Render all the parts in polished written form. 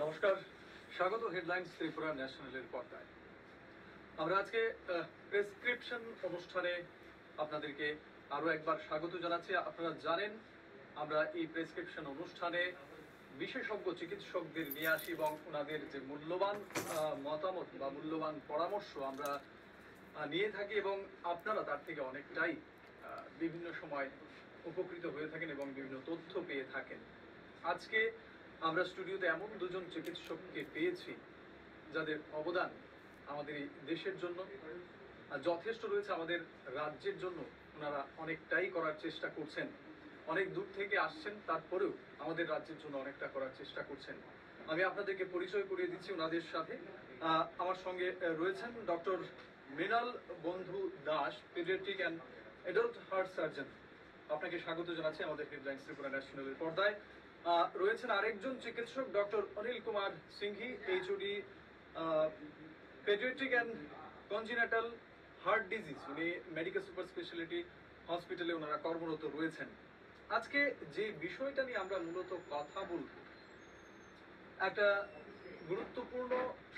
নমস্কার, স্বাগত হেডলাইন্স ত্রিপুরা ন্যাশনালের পর্দায়। আমরা আজকে প্রেসক্রিপশন অনুষ্ঠানে আপনাদেরকে আরো একবার স্বাগত জানাচ্ছি। আপনারা জানেন আমরা এই প্রেসক্রিপশন অনুষ্ঠানে বিশেষজ্ঞ চিকিৎসকদের নিয়ে আসি এবং ওনাদের যে মূল্যবান মতামত বা মূল্যবান পরামর্শ আমরা নিয়ে থাকি এবং আপনারা তার থেকে অনেকটাই বিভিন্ন সময় উপকৃত হয়ে থাকেন এবং বিভিন্ন তথ্য পেয়ে থাকেন। আজকে আমরা স্টুডিওতে এমন দুজন চিকিৎসককে পেয়েছি যাদের অবদান আমাদের এই দেশের জন্য যথেষ্ট রয়েছে, আমাদের রাজ্যের জন্য ওনারা অনেকটাই করার চেষ্টা করছেন। অনেক দূর থেকে আসছেন, তারপরেও আমাদের রাজ্যের জন্য অনেকটা করার চেষ্টা করছেন। আমি আপনাদেরকে পরিচয় করিয়ে দিচ্ছি ওনাদের সাথে। আমার সঙ্গে রয়েছেন ডক্টর মৃণাল বন্ধু Das, paediatric and adult heart surgeon. আপনাকে স্বাগত জানাচ্ছি আমাদের হেডলাইন্স ত্রিপুরা ন্যাশনালের পর্দায়। রয়েছেন আরেকজন চিকিৎসক doctor Anil Kumar Singhi, HOD, paediatric and congenital heart disease. উনি মেডিকেল সুপার স্পেশালিটি হসপিটালে ওনারা কর্মরত রয়েছেন। আজকে যে বিষয়টা নিয়ে আমরা মূলত কথা বলব, একটা গুরুত্বপূর্ণ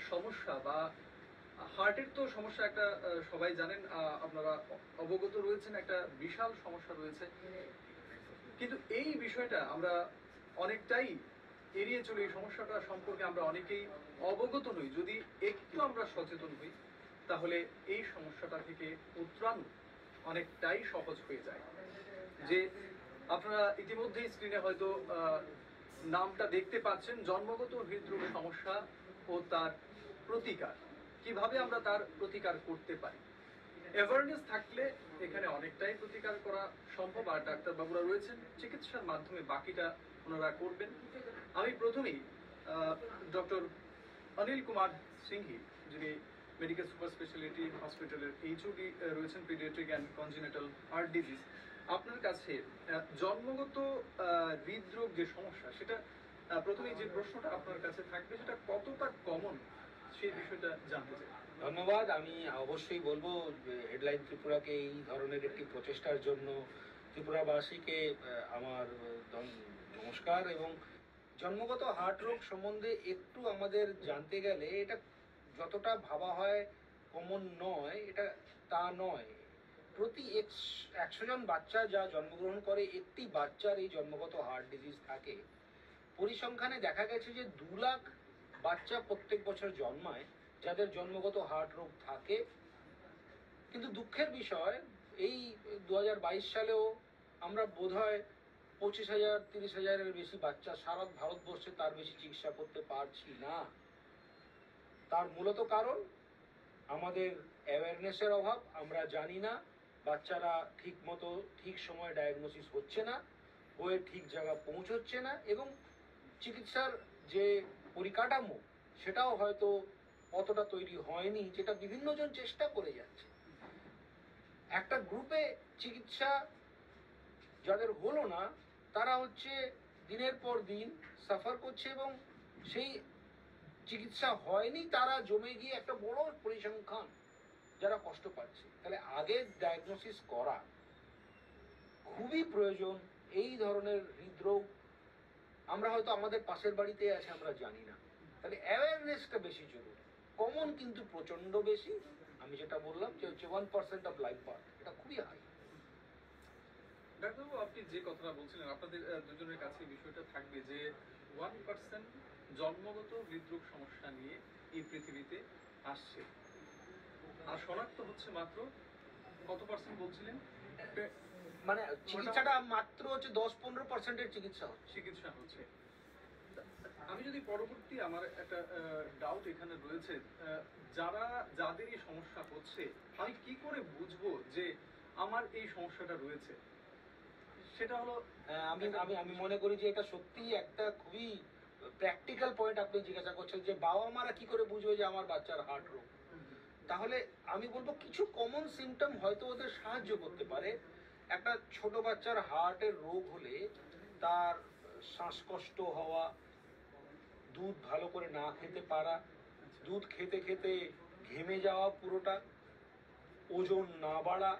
সমস্যা বা হার্টের তো সমস্যা একটা সবাই জানেন, আপনারা অবগত রয়েছেন, একটা বিশাল সমস্যা রয়েছে। কিন্তু এই বিষয়টা আমরা অনেকটাই এড়িয়ে চলে, এই সমস্যাটা সম্পর্কে আমরা অনেকেই অবগত নই। যদি একটু আমরা সচেতন হই তাহলে এই সমস্যাটা থেকে উত্তরণ অনেকটাই সহজ হয়ে যায়। যে আপনারা ইতিমধ্যেই স্ক্রিনে হয়তো নামটা দেখতে পাচ্ছেন, জন্মগত হৃদরোগ সমস্যা ও তার প্রতিকার, কিভাবে আমরা তার প্রতিকার করতে পারি। অ্যাওয়ারনেস থাকলে এখানে অনেকটাই প্রতিকার করা সম্ভব। আর ডাক্তারবাবুরা রয়েছেন, চিকিৎসার মাধ্যমে বাকিটা ওনারা করবেন। আমি প্রথমেই ডক্টর অনিল কুমার সিংহি, যিনি মেডিকেল সুপার স্পেশালিটি হসপিটালের এইচওডি রয়েছেন, paediatric and congenital heart disease, আপনার কাছে জন্মগত হৃদরোগ যে সমস্যা, সেটা প্রথমেই যে প্রশ্নটা আপনার কাছে থাকবে সেটা কতটা কমন সেই বিষয়টা জানতে চাই। ধন্যবাদ। আমি অবশ্যই বলবো হেডলাইন ত্রিপুরাকে এই ধরনের একটি প্রচেষ্টার জন্য ত্রিপুরাবাসীকে আমার নমস্কার। এবং জন্মগত হার্ট রোগ সম্বন্ধে একটু আমাদের জানতে গেলে এটা যতটা ভাবা হয় কমন নয়, এটা তা নয়। প্রতি 100 জন বাচ্চা যা জন্মগ্রহণ করে, একটি বাচ্চার এই জন্মগত হার্ট ডিজিজ থাকে। পরিসংখ্যানে দেখা গেছে যে 2 লাখ বাচ্চা প্রত্যেক বছর জন্মায় যাদের জন্মগত হার্ট রোগ থাকে। কিন্তু দুঃখের বিষয়, এই 2022 সালেও আমরা বোধহয় 25,000 30,000-এর বেশি বাচ্চা সারা ভারতবর্ষে তার বেশি চিকিৎসা করতে পারছি না। তার মূলত কারণ আমাদের অ্যাওয়ারনেসের অভাব। আমরা জানি না, বাচ্চারা ঠিক মতো ঠিক সময় ডায়াগনোসিস হচ্ছে না, বইয়ের ঠিক জায়গা পৌঁছচ্ছে না, এবং চিকিৎসার যে পরিকাঠামো সেটাও হয়তো অতটা তৈরি হয়নি, যেটা বিভিন্ন জন চেষ্টা করে যাচ্ছে। একটা গ্রুপে চিকিৎসা যাদের হলো না, তারা হচ্ছে দিনের পর দিন সাফার করছে, এবং সেই চিকিৎসা হয়নি তারা জমে গিয়ে একটা বড় পরিসংখ্যান যারা কষ্ট পাচ্ছে। তাহলে আগে ডায়াগনোসিস করা খুবই প্রয়োজন। এই ধরনের হৃদরোগ আমরা হয়তো আমাদের পাশের বাড়িতে আছে, আমরা জানি না। তাহলে অ্যাওয়ারনেসটা বেশি জরুরি। কমন কিন্তু প্রচন্ড বেশি। আমি যেটা বললাম যে হচ্ছে 1% অফ লাইফ বার্থ, এটা খুবই হাই। ডাক্তারবাবু, আপনি যে কথাটা বলছিলেন, আপনাদের দুজনের কাছে বিষয়টা থাকবে যে 1% জন্মগত হৃদরোগ সমস্যা নিয়ে এই পৃথিবীতে আসছে, আর শনাক্ত হচ্ছে মাত্র কত পার্সেন্ট বলছিলেন? মানে চিকিৎসাটা মাত্র হচ্ছে 10-15%-এর চিকিৎসা হচ্ছে। আমি যদি পরবর্তী, আমার একটা ডাউট এখানে রয়েছে, যাদের এই সমস্যা হচ্ছে, আমি কি করে বুঝবো যে আমার এই সমস্যাটা রয়েছে? সেটা হলো, আমি মনে করি যে এটা সত্যি একটা খুবই প্র্যাকটিক্যাল পয়েন্ট আপনি জিজ্ঞাসা করছেন, যে বাবা মারা কি করে বুঝবে যে আমার বাচ্চার হার্ট রোগ। তাহলে আমি বলবো কিছু কমন সিমটম হয়তো ওদের সাহায্য করতে পারে। একটা ছোট বাচ্চার হার্টের রোগ হলে তার শ্বাসকষ্ট হওয়া, দুধ ভালো করে না খেতে পারা, দুধ খেতে খেতে ঘেমে যাওয়া পুরোটা, ওজন না বাড়া,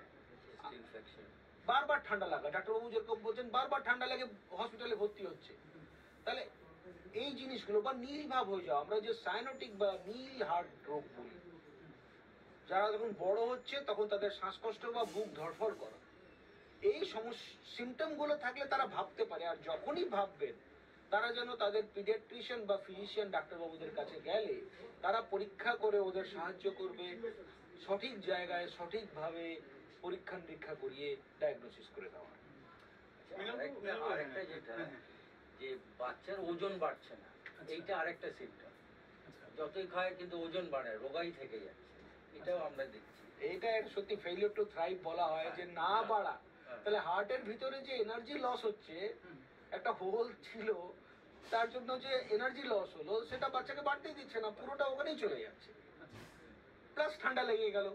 বারবার ঠান্ডা লাগা। ডাক্তারবাবু যেরকম বলছেন বারবার ঠান্ডা লাগে, হসপিটালে ভর্তি হচ্ছে। তাহলে এই জিনিসগুলো বা নীল ভাব হয়ে যাওয়া, আমরা যে সায়ানোটিক বা নীল হার্ট রোগ বলি, যারা যখন বড় হচ্ছে তখন তাদের শ্বাসকষ্ট বা বুক ধড়ফড় করা, এই সিমটম গুলো থাকলে তারা ভাবতে পারে। আর যখনই ভাববেন তারা যেন তাদের পিডিয়াট্রিশিয়ান বা ফিজিশিয়ান ডাক্তারবাবুদের কাছে গেলে তারা পরীক্ষা করে ওদের সাহায্য করবে, সঠিক জায়গায় সঠিকভাবে পরীক্ষা নিরীক্ষা করিয়ে ডায়াগনোসিস করে দেওয়া। আরেকটা যেটা যে বাচ্চার ওজন বাড়ছে না, এইটা আরেকটা সিমটম। যতই খায় কিন্তু ওজন বাড়ে, রোগাই থেকে যাচ্ছে, এটাও আমরা দেখছি। এইটা সত্যি ফেলিওর টু থ্রাইভ বলা হয়, যে না বাড়া। তাহলে হার্টের ভিতরে যে এনার্জি লস হচ্ছে, একটা হোল ছিল তার জন্য যে এনার্জি লস হলো, সেটা বাচ্চাকে বাড়তেই দিচ্ছে না, পুরোটা ওখানেই চলে যাচ্ছে। প্লাস ঠান্ডা লেগে গেল,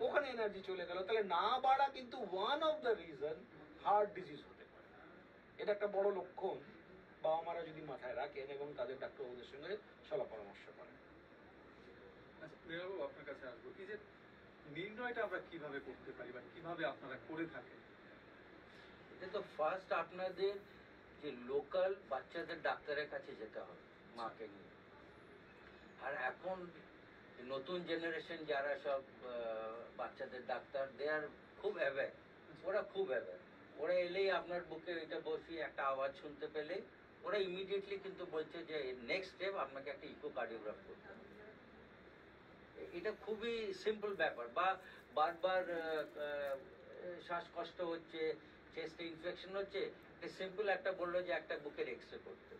ওখানে এনার্জি চলে গেল। তাহলে না বাড়া কিন্তু one of the reason heart disease হতে পারে। এটা একটা বড় লক্ষণ বাবা মারা যদি মাথায় রাখেন এবং তাদের ডাক্তারবাবুদের সঙ্গে সলা পরামর্শ করেন। আচ্ছা মৃণালবাবু, আপনার কাছে আসবো, এই যে নির্ণয়টা আমরা কিভাবে করতে পারি বা কিভাবে আপনারা করে থাকেন? এটা তো ফার্স্ট আপনাদের যে লোকাল বাচ্চাদের ডাক্তারের কাছে যেতে হবে মাকে নিয়ে। আর এখন নতুন জেনারেশন যারা সব বাচ্চাদের ডাক্তার, দে আর খুব অ্যাওয়্যার, ওরা খুব অ্যাওয়্যার। ওরা এলেই আপনার বুকে এটা বসিয়ে একটা আওয়াজ শুনতে পেলে ওরা ইমিডিয়েটলি কিন্তু বলছে যে নেক্সট স্টেপ আপনাকে একটা ইকোকার্ডিওগ্রাফ করতে হবে। এটা খুবই সিম্পল ব্যাপার। বা বারবার শ্বাসকষ্ট হচ্ছে, চেস্টে ইনফেকশন হচ্ছে, সিম্পল একটা বললো যে একটা বুকের এক্সরে করতে,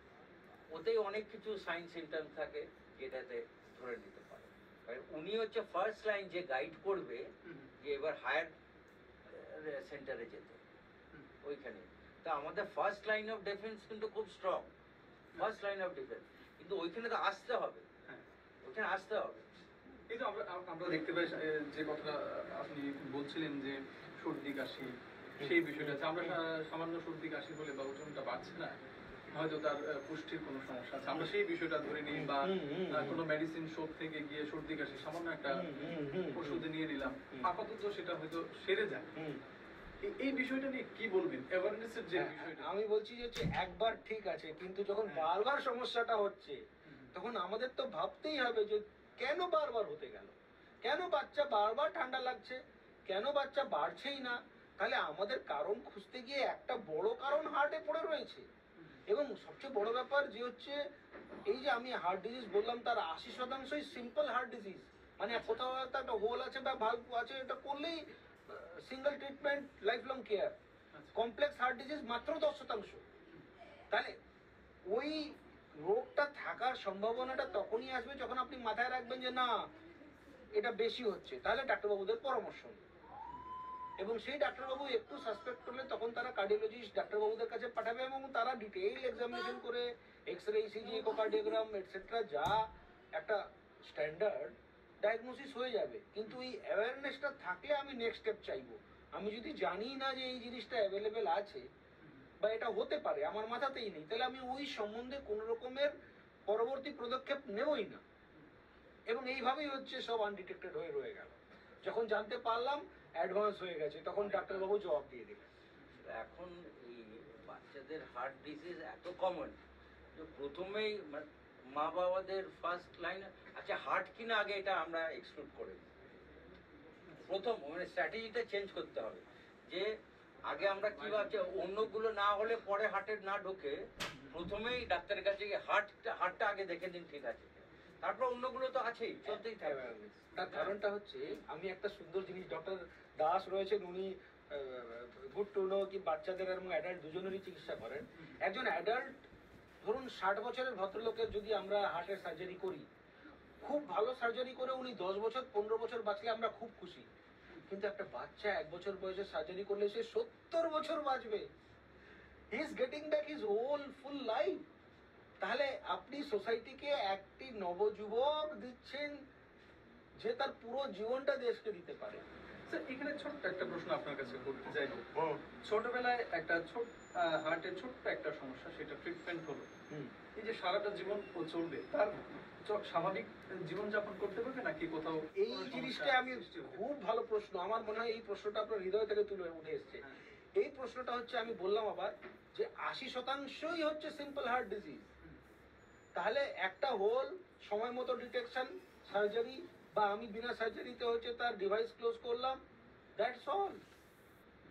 ওতেই অনেক কিছু সাইন সিমটম থাকে যেটাতে ধরে নিতে পারে। উনি হচ্ছে ফার্স্ট লাইন যে গাইড করবে যে এবার হায়ার সেন্টারে যেতে, ওইখানে। তা আমাদের ফার্স্ট লাইন অফ ডিফেন্স কিন্তু খুব strong, first line of defence, কিন্তু ওইখানে তো আসতে হবে, ওইখানে আসতে হবে। এই তো আমরা দেখতে পাই যে কথা আপনি বলছিলেন যে সর্দি কাশি, সেই বিষয়টা আমরা সামান্য সর্দি কাশি হলে বা ওজনটা বাড়ছে না, হয়তো তার পুষ্টির কোনো সমস্যা আছে, আমরা সেই বিষয়টা ধরে নিই। বা কোনো মেডিসিন শপ থেকে গিয়ে সর্দি কাশি সামান্য একটা ওষুধ নিয়ে নিলাম, আপাতত সেটা হয়তো সেরে যায়। এই বিষয়টা নিয়ে কি বলবেন, অ্যাওয়ারনেসের যে বিষয়টা? আমি বলছি যে একবার ঠিক আছে, কিন্তু যখন বারবার সমস্যাটা হচ্ছে তখন আমাদের তো ভাবতেই হবে যে কেন বারবার হতে গেল, কেন বাচ্চা বারবার ঠান্ডা লাগছে, কেন বাচ্চা বাড়ছেই না। তাহলে আমাদের কারণ খুঁজতে গিয়ে একটা বড় কারণ হার্টে পড়ে রয়েছে। এবং সবচেয়ে বড় ব্যাপার যে হচ্ছে, এই যে আমি হার্ট ডিজিজ বললাম তার 80%ই সিম্পল হার্ট ডিজিজ, মানে কোথাও একটা হোল আছে বা ভালভ আছে, এটা করলেই single treatment, life long care. Complex heart disease মাত্র 10%। তাহলে ওই রোগটা থাকার সম্ভাবনাটা তখনই আসবে যখন আপনি মাথায় রাখবেন যে না এটা বেশি হচ্ছে, তাহলে ডাক্তারবাবুদের পরামর্শ নেন। এবং সেই ডাক্তারবাবু একটু সাসপেক্ট করলে তখন তারা কার্ডিওলজিস্ট ডাক্তারবাবুদের কাছে পাঠাবে এবং তারা ডিটেইল এক্সামিনেশন করে এক্সরে, ইসিজি, ইকোকার্ডিওগ্রাম এটসেট্রা যা একটা স্ট্যান্ডার্ড ডায়াগনোসিস হয়ে যাবে। কিন্তু এই অ্যাওয়ারনেসটা থাকলে আমি নেক্সট স্টেপ চাইবো। আমি যদি জানি না যে এই জিনিসটা অ্যাভেলেবেল আছে বা এটা হতে পারে, আমার মাথাতেই নেই, তাহলে আমি ওই সম্বন্ধে কোনো রকমের পরবর্তী পদক্ষেপ নেবই না। এবং এইভাবেই হচ্ছে সব আনডিটেক্টেড হয়ে রয়ে গেল। যখন জানতে পারলাম অ্যাডভান্স হয়ে গেছে, তখন ডাক্তারবাবু জবাব দিয়ে দিলেন। এখন এই বাচ্চাদের হার্ট ডিজিজ এত কমন যে প্রথমেই মা বাবাদের ফার্স্ট লাইন, আচ্ছা হার্ট কিনা আগে এটা আমরা এক্সক্লুড করে দিই। প্রথম মানে স্ট্র্যাটেজিটা চেঞ্জ করতে হবে, যে আগে আমরা কি ভাবছি অন্যগুলো না হলে পরে হার্টের না ঢোকে, প্রথমেই ডাক্তারের কাছে গিয়ে হার্টটা আগে দেখে দিন ঠিক আছে, তারপর অন্যগুলো তো আছেই, চলতেই থাকবে। তার কারণটা হচ্ছে, আমি একটা সুন্দর জিনিস, ডক্টর দাস রয়েছেন, উনি গুড টু নো কি বাচ্চাদের এবং অ্যাডাল্ট দুজনেরই চিকিৎসা করেন। একজন অ্যাডাল্ট ধরুন 60 বছরের ভদ্রলোকের যদি আমরা হার্টের সার্জারি করি, খুব ভালো সার্জারি করে উনি 10 বছর 15 বছর বাঁচলে আমরা খুব খুশি। কিন্তু একটা বাচ্চা 1 বছর বয়সে সার্জারি করলে সে 70 বছর বাঁচবে। He is getting back his whole full life. তাহলে আপনি সোসাইটিকে একটি নবযুবক দিচ্ছেন যে তার পুরো জীবনটা দেশকে দিতে পারে। স্যার এখানে ছোট্ট একটা প্রশ্ন আপনার কাছে করতে চাইব। ছোটবেলায় একটা হার্টের ছোট্ট একটা সমস্যা, সেটা ট্রিটমেন্ট হলো, এই যে সারাটা জীবন ও চলবে, তার স্বাভাবিক জীবনযাপন করতে পারবে নাকি কোথাও? এই জিনিসটা আমি খুব ভালো প্রশ্ন, আমার মনে হয় এই প্রশ্নটা আপনার হৃদয় থেকে তুলে উঠে এসছে। এই প্রশ্নটা হচ্ছে, আমি বললাম আবার যে 80%ই হচ্ছে সিম্পল হার্ট ডিজিজ। তাহলে একটা হোল সময় মতো ডিটেকশন, সার্জারি, বা আমি বিনা সার্জারিতে হচ্ছে তার ডিভাইস ক্লোজ করলাম, দ্যাটস অল।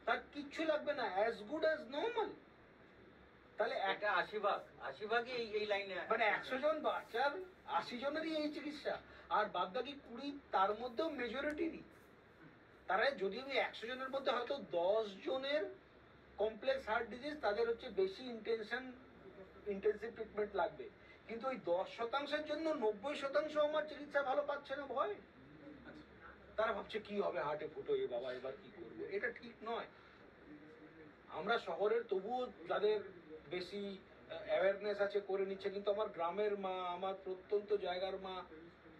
তার কিচ্ছু লাগবে না, অ্যাজ গুড অ্যাজ নর্মাল। তাহলে একটা 80 ভাগই এই লাইনে, মানে 100 জন বাচ্চার 80 জনেরই এই চিকিৎসা, আর বাদ বাকি 20 তার মধ্যেও মেজরিটিরই। তারা যদি ওই 100 জনের মধ্যে হয়তো 10 জনের কমপ্লেক্স হার্ট ডিজিজ, তাদের হচ্ছে বেশি ইন্টেন্সিভ ট্রিটমেন্ট লাগবে, কিন্তু ওই 10%-এর জন্য 90% আমার চিকিৎসা ভালো পাচ্ছে না ভয়। তারা ভাবছে কি হবে, হার্টে ফুটো, এ বাবা এবার কি করবো। এটা ঠিক নয়। আমরা শহরের তবুও যাদের বেশি অ্যাওয়ারনেস আছে করে নিচ্ছে, কিন্তু আমার গ্রামের মা, আমার প্রত্যন্ত জায়গার মা,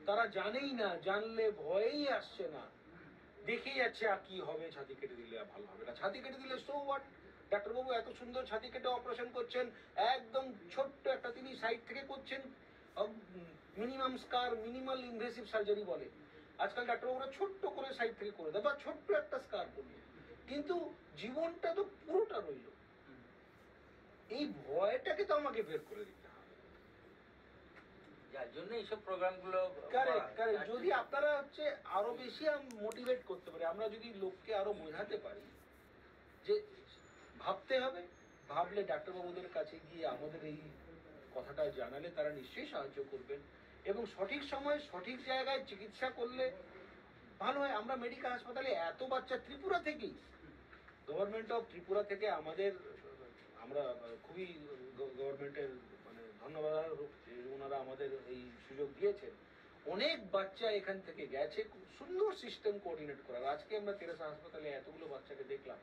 তারা জানেই না, জানলে ভয়েই আসছে না, দেখেই যাচ্ছে আর কি হবে, ছাতি কেটে দিলে আর ভালো হবে না, ছাতি কেটে দিলে সো হোয়াট, ডাক্তারবাবু এত সুন্দর ছাতি কেটে অপারেশন করছেন, একদম ছোট্ট একটা তিনি সাইড থেকে করছেন, মিনিমাম স্কার, মিনিমাল ইনভেসিভ সার্জারি বলে আজকাল ডাক্তারবাবুরা, ছোট্ট করে সাইড থেকে করে দেয়, বা ছোট্ট একটা স্কার করবে, কিন্তু জীবনটা তো পুরোটা রইল। এই ভয়টাকে তো আমাকে বের করে দিতে হবে। যার জন্য এইসব প্রোগ্রামগুলো কারেক্ট। যদি আপনারা হচ্ছে আরো বেশি মোটিভেট করতে পারি, আমরা যদি লোককে আরো বোঝাতে পারি যে ভাবতে হবে, ভাবলে ডাক্তারবাবুদের কাছে গিয়ে আমাদের এই কথাটা জানালে তারা নিশ্চয়ই সাহায্য করবেন, এবং সঠিক সময়ে সঠিক জায়গায় চিকিৎসা করলে ভালো হয়। আমরা মেডিকেল হাসপাতালে এত বাচ্চা ত্রিপুরা থেকেই, গভর্নমেন্ট অফ ত্রিপুরা থেকে আমাদের, আমরা খুবই গভর্নমেন্টের মানে ধন্যবাদ, ওনারা আমাদের এই সুযোগ দিয়েছেন। অনেক বাচ্চা এখান থেকে গেছে, খুব সুন্দর সিস্টেম কোঅর্ডিনেট করার। আজকে আমরা তেরেসা হাসপাতালে এতগুলো বাচ্চাকে দেখলাম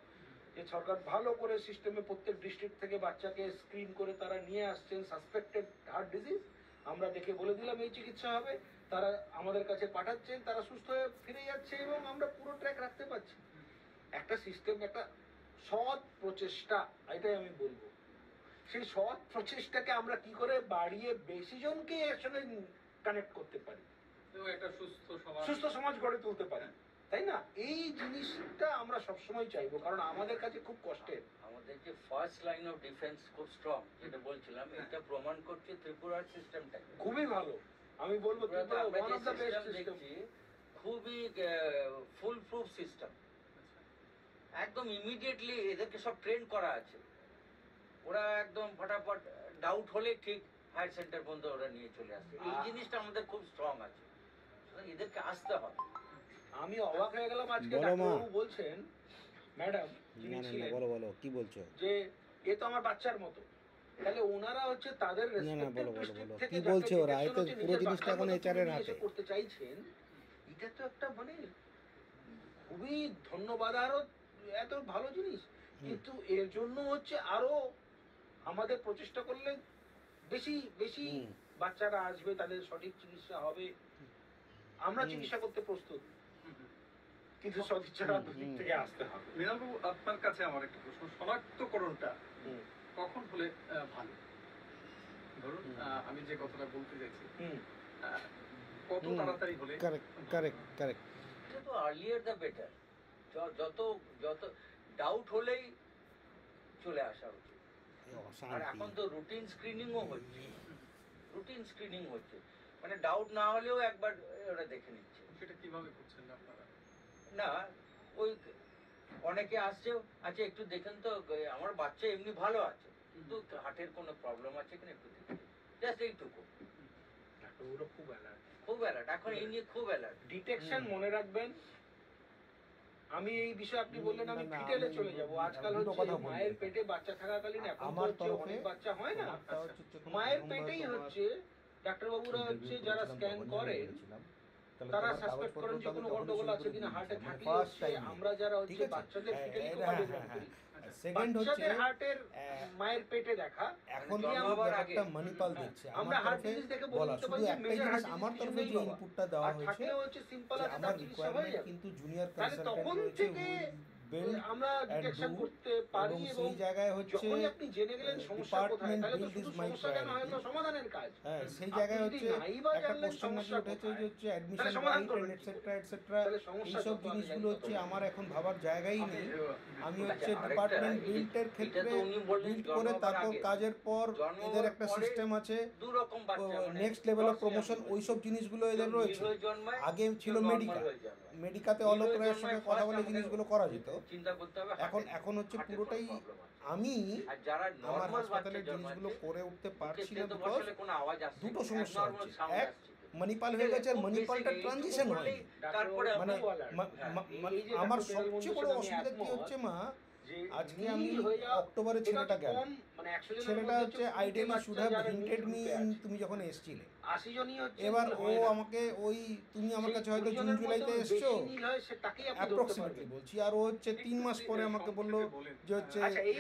যে সরকার ভালো করে সিস্টেমে প্রত্যেক ডিস্ট্রিক্ট থেকে বাচ্চাকে স্ক্রিন করে তারা নিয়ে আসছেন সাসপেক্টেড হার্ট ডিজিজ, আমরা দেখে বলে দিলাম এই চিকিৎসা হবে, তারা আমাদের কাছে পাঠাচ্ছেন, তারা সুস্থ হয়ে ফিরে যাচ্ছে, এবং আমরা পুরো ট্র্যাক রাখতে পারছি। একটা সিস্টেম, একটা সৎ প্রচেষ্টা, এটাই আমি বলবো। সেই সৎ প্রচেষ্টাকে আমরা কি করে বাড়িয়ে বেশি জনকে এর সঙ্গে কানেক্ট করতে পারি, এবং একটা সুস্থ সমাজ গড়ে তুলতে পারি, তাই না? এই জিনিসটা আমরা সবসময় চাইবো, কারণ আমাদের কাছে খুব কষ্টের। আমাদের যে ফার্স্ট লাইন অফ ডিফেন্স খুব স্ট্রং, যেটা বলছিলাম, এটা প্রমাণ করছে ত্রিপুরার সিস্টেমটা খুবই ভালো। আমি বলবো Tripura one of the best system, খুবই ফুল প্রুফ সিস্টেম। একদম ইমিডিয়েটলি এদেরকে সব ট্রেন করা আছে, ওরা একদম ফটাফট ডাউট হলে ঠিক হায়ার সেন্টার পর্যন্ত ওরা নিয়ে চলে আসছে। এই জিনিসটা আমাদের খুব স্ট্রং আছে, সুতরাং এদেরকে আসতে হবে। আমি অবাক হয়ে গেলাম আজকে বলো মা। ডাক্তারবাবু বলছেন, ম্যাডাম না না না, বলো কি বলছো? যে এ তো আমার বাচ্চার মতো। তাহলে ওনারা হচ্ছে তাদের না না, রেসপেক্টিভ বলো ডিস্ট্রিক্ট বলো থেকে কি যাকে বলছো ওরা? এই তো detection হচ্ছে পুরো নিজের জিনিসটা এখন বাচ্চার মতো এইচআরের নিয়ে হাতে। এসে করতে চাইছেন, এটা তো একটা মানে খুবই ধন্যবাদ, আরো এত ভালো জিনিস। কিন্তু এর জন্য হচ্ছে আরো আমাদের প্রচেষ্টা করলে বেশি বেশি বাচ্চারা আসবে, তাদের সঠিক চিকিৎসা হবে, আমরা চিকিৎসা করতে প্রস্তুত, কিন্তু সদিচ্ছাটা দিক থেকে আসতে হবে। মৃণালবাবু, আপনার কাছে আমার একটা প্রশ্ন, শনাক্তকরণটা কখন হলে ভালো? ধরুন আমি যে কথাটা বলতে চাইছি, কত তাড়াতাড়ি হলে? কারেক্ট। এটা তো আর্লিয়ার দ্য বেটার। যত যত ডাউট হলেই চলে আসা উচিত। আর এখন তো রুটিন স্ক্রিনিং হচ্ছে, মানে ডাউট না হলেও একবার ওরা দেখে নিচ্ছে। সেটা কিভাবে করছেন আপনারা? না, ওই অনেকে আসছে, আচ্ছা একটু দেখেন তো, আমার বাচ্চা এমনি ভালো আছে, কিন্তু হার্টের কোনো প্রবলেম আছে কিনা একটু দেখুন, জাস্ট এইটুকু। ডাক্তারবাবুরা খুব অ্যালার্ট, এখন এই নিয়ে খুব অ্যালার্ট। ডিটেকশন মনে রাখবেন। আমি এই বিষয়ে আপনি বললেন, আমি ডিটেইলে চলে যাব। আজকাল হচ্ছে মায়ের পেটে বাচ্চা থাকাকালীন এখন তো হচ্ছে অনেক বাচ্চা হয় না, মায়ের পেটেই হচ্ছে ডাক্তারবাবুরা হচ্ছে যারা স্ক্যান করেন তারা সাসপেক্ট করেন যে কোনো গন্ডগোল আছে কিনা হার্টে, থাকলে হচ্ছে আমরা যারা হচ্ছে বাচ্চাদের ফিটালি কোভালেন্ট করি, সেকেন্ড হচ্ছে বাচ্চাদের হার্টের মায়ের পেটে দেখা। এখন জন্মাবার আগে একটা মানিপাল দিচ্ছে আমরা হার্ট ডিজিজ দেখে বলা শুধু একটাই জিনিস, আমার তরফে যে ইনপুটটা দেওয়া হয়েছে হচ্ছে সিম্পল যে আছে, আমার তার চিকিৎসা হয়ে রিকোয়ারমেন্ট যাবে। কিন্তু জুনিয়র তাহলে কনসালটেন্ট তখন রয়েছে, থেকে build আমরা ডিটেকশন do করতে পারি এবং এবং সেই জায়গায় হচ্ছে যখনই আপনি জেনে গেলেন সমস্যা কোথায়, department তাহলে তো build শুধু is my সমস্যা জানা হয় না, priority। সমাধানের কাজ। হ্যাঁ সেই আপনি জায়গায় যদি হচ্ছে নাই বা একটা জানলেন কোশ্চেন নাকি সমস্যা উঠেছে যে কোথায়, হচ্ছে অ্যাডমিশন তাহলে সমাধান রাইট করবেন এন্ড কি করে? এটসেট্রা এটসেট্রা তাহলে সমস্যা এইসব যত আগে জিনিসগুলো জানি হচ্ছে তত আমার এখন ভাবার জায়গাই নেই। আমি আচ্ছা, হচ্ছে আরেকটা, ডিপার্টমেন্ট এই- বিল্ডের এটা ক্ষেত্রে তো উনি বললেন বিল্ড করে জন্মাবার তারপর আগে। কাজের পর জন্মাবার এদের একটা পরে সিস্টেম আছে, দু রকম বাচ্চা, মানে next level of cross promotion জন্মায়। ওইসব জিনিসগুলো কেউ এদের নীল রয়েছে। হয়ে জন্মায়, আগে ছিল কেউ normal মেডিকা, হয়ে জন্মায়। মেডিকাতে নীল অলোক হয়ে রায়ের জন্মায় সঙ্গে কথা first বলে আমাদের জিনিসগুলো করা যেত। চিন্তা করতে হবে এখন হচ্ছে হার্টের পুরোটাই কোনো problem আছে। আমি আর যারা আমার নর্মাল বাচ্চা হাসপাতালের জিনিসগুলো জন্মাচ্ছে করে উঠতে পারছি মুখে না তো বিকজ বসালে কোনো আওয়াজ আসছে দুটো না, সমস্যা abnormal হচ্ছে। sound এক, আসছে। মণিপাল হয়ে গেছে আর খুব মণিপালটা basic, ট্রানজিশন এইটুকু হয়নি। বললেই তারপরে মানে হ্যাঁ, এই যে আমার ডাক্তার সবচেয়ে বড় বন্ধুর সাথে আমি অসুবিধা কি একমত হচ্ছে মা, যে আজকে নীল আমি হয়ে যাওয়া অক্টোবরে এটা ছেলেটা গেল, কম, মানে 100 জনের ছেলেটা মধ্যে হচ্ছে 20 আইডিয়ালি বাচ্চা শুড হ্যাভ যারা হিন্টেড নীল মি গ্রুপে আছে। তুমি যখন এসছিলে। 80 জনই হচ্ছে এবার নীল ও হয় না। আমাকে ওই তুমি আমার সেই কাছে হয়তো 20 জুন জনের জুলাইতে মধ্যে এসছো বেশি নীল হয় সে তাকেই আপনি ধরতে অ্যাপ্রক্সিমেটলি পারবেন। বলছি, আর ও হচ্ছে 3 মাস পরে আমাকে বললো যে হচ্ছে আচ্ছা, এই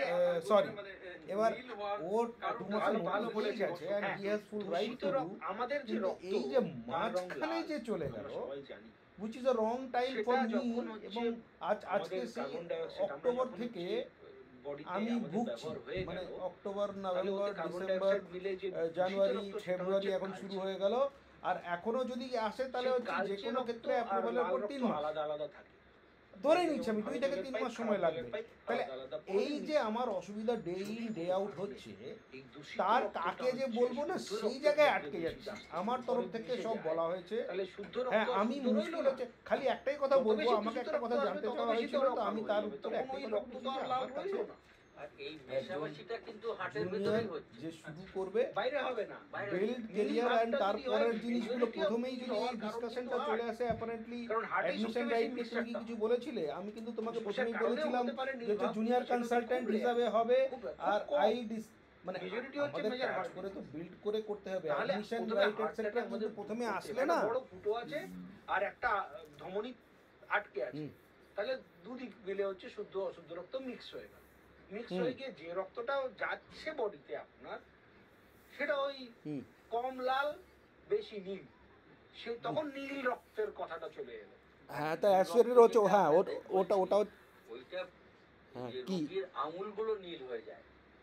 সরি, মানে, এবার নীল হওয়ার ওর কারণটা 2 মাসের ভালো ভালো নোটিস হয়ে বলেছেন। গেছে and হ্যাঁ, he has full right দূষিত to do, রক্ত, আমাদের যে কিন্তু রক্ত এই যে তার রং মাঝখানে লাল, যে চলে আমরা গেল সবাই জানি। which is a wrong time সেটা for me, যখন হচ্ছে এবং আজকে আমাদের সেই কার্বন ডাই অক্সাইড আমরা অক্টোবর যখন থেকে হচ্ছে বডিতে আমি আমাদের ভুগছি, ব্যবহার হয়ে মানে গেল, অক্টোবর তাহলে নভেম্বর ওতে কার্বন ডাই ডিসেম্বর অক্সাইড মিলে যে দূষিত জানুয়ারি রক্ত সেটা ফেব্রুয়ারি হচ্ছে এখন কালচে। শুরু হয়ে গেল, আর এখনো যদি আসে তাহলে সেই হচ্ছে যে কালচে কোনো রক্ত ক্ষেত্রে আর অ্যাপ্রুভালের লাল পর রক্ত 3 মাস আলাদা আলাদা থাকে। ধরে নিচ্ছি আমি 2 থেকে 3 মাস সময় লাগবে। তাহলে আলাদা আলাদা এই যে আমার অসুবিধা ডে ইন ডে আউট হচ্ছে, এই দূষিত তার রক্তটা কাকে যে হচ্ছে বলবো না শুদ্ধ সেই রক্তের জায়গায় মধ্যে আটকে বেশি যাচ্ছে। যাচ্ছে। আমার তরফ পরে থেকে মিশে সব যায়। বলা হয়েছে। তাহলে শুদ্ধ রক্ত হ্যাঁ আমি শুদ্ধ রইলো মুশকিল না। হচ্ছে, খালি একটাই কথা যত বলবো, বেশি আমাকে দূষিত একটা কথা রক্ত জানতে আসবে, তত চাওয়া বেশি হয়েছিল, তো তো আমি রক্ত তার হবে। উত্তরে তখন একটাই ওই কথা রক্ত বলছি তো আর যে লাল আমার কাছে রইলো না। আর এই মেশামেশিটা কিন্তু হার্টের জুনিয়র ভেতরেই হচ্ছে। যে শুরু করবে বাইরে হবে না। বাইরে বিল্ড নীল কেরিয়ার ভাবটা অ্যান্ড যদি তারপরের হয়, জিনিসগুলো majority of প্রথমেই যদি হওয়ার এই কারণ ডিসকাশনটা কিন্তু চলে heart। আসে অ্যাপারেন্টলি কারণ হার্টেই অ্যাডমিশন সবচেয়ে রাইট বেশি নিয়ে তুমি কি mixture কিছু বলেছিলে, আমি কিন্তু তোমাকে সমস্যার প্রথমেই কারণেও বলেছিলাম হতে পারে নীল যে হচ্ছে ভাব, জুনিয়র সেটা তো কনসালট্যান্ট খুব হিসাবে rare। হবে, খুব আর কম। আই মানে Majority হচ্ছে আমাদের major কাজ heart করে তো disease। বিল্ড করে করতে হবে, তাহলে অ্যাডমিশন প্রথমে রাইট হার্টটাকে এটসেট্রা কিন্তু আমাদের প্রথমে করতে আসলে হবে। না। একটা বড় ফুটো আছে আর একটা ধমনী আটকে আছে। হুম। তাহলে দুদিক মিলে হচ্ছে শুদ্ধ অশুদ্ধ রক্ত মিক্স হয়ে গেল। মিক্স হুম। হয়ে গিয়ে যে রক্তটা যাচ্ছে বডিতে আপনার, সেটা ওই হুম। কম লাল বেশি নীল, সে তখন নীল রক্তের কথাটা চলে এলো। হ্যাঁ তা অ্যাসোসিয়েটেড হচ্ছে, হ্যাঁ ওটা ওইটা হ্যাঁ যে কি রোগীর আঙুলগুলো নীল হয়ে যায়,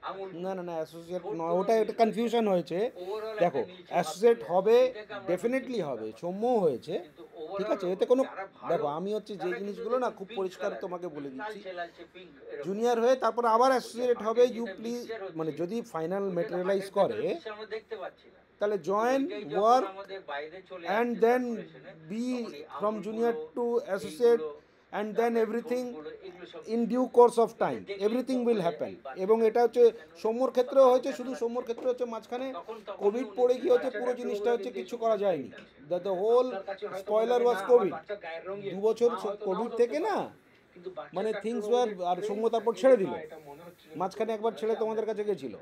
আঙুল না না না অ্যাসোসিয়েট ঠোঁট নয়, গুলো ওটা নীল এটা হয়ে কনফিউশন যায়। হয়েছে। Overall দেখো একটা নীলচে অ্যাসোসিয়েট ভাব চলে হবে, আসে। এটাকে আমরা ডেফিনেটলি বলছি হবে, ব্যাপার। সৌম্য হয়েছে, কিন্তু ঠিক overall আছে, এতে কোনো যারা ভালো, দেখো আমি হচ্ছে যে তারা কিন্তু জিনিসগুলো না দেখবেন খুব pink পরিষ্কার colour, তোমাকে বলে দিচ্ছি। লালচে লালচে pink এরকম। জুনিয়র হয়ে তারপর আবার অ্যাসোসিয়েট হবে, যেটা ইউ প্লিজ mixture হচ্ছে, মানে যদি ফাইনাল ওইটা তো ম্যাটেরিয়ালাইজ হাতের করে ভেতরে mixture আমরা দেখতে পাচ্ছি না। তাহলে জয়েন ওইটাই যখন ওয়ার্ক আমাদের বাইরে চলে অ্যান্ড আসছে দেন circulation-এ, বি তখন এই ফ্রম আঙুলগুলো, জুনিয়র টু অ্যাসোসিয়েট এইগুলো, অ্যান্ড দেন তারপরে এভরিথিং ঠোঁটগুলো, এগুলো সব in due course of time দেখলেই এভরিথিং বোঝা উইল যায় হ্যাপেন। এই বাচ্চাটা এবং এটা হচ্ছে কেন সৌম্যর ক্ষেত্রেও বা হয়েছে, কেন শুধু লাগছে। সৌম্যর ক্ষেত্রে হচ্ছে মাঝখানে তখন কোভিড উনি পড়ে গিয়ে হচ্ছে বাচ্চাটা পুরো একটু জিনিসটা হচ্ছে ওভারঅল কিছু দিয়ে করা শুনতে যায়নি। পাচ্ছেন। দ্য হোল আপনার কাছে হয়তো স্পয়লার বলবে, ওয়াজ না, আমার কোভিড। বাচ্চার গায়ের রঙ ইয়ে। 2 বছর মা হয়তো কোভিড নাও থেকে ধরতে না পারে। কিন্তু বাচ্চার মানে একটা things রোগের were আর trace সৌম্য তারপর থাকে, ছেড়ে না, দিল। এটা মনে হচ্ছে যে মাঝখানে একবার ছেড়ে তোমাদের কাছে গেছিল,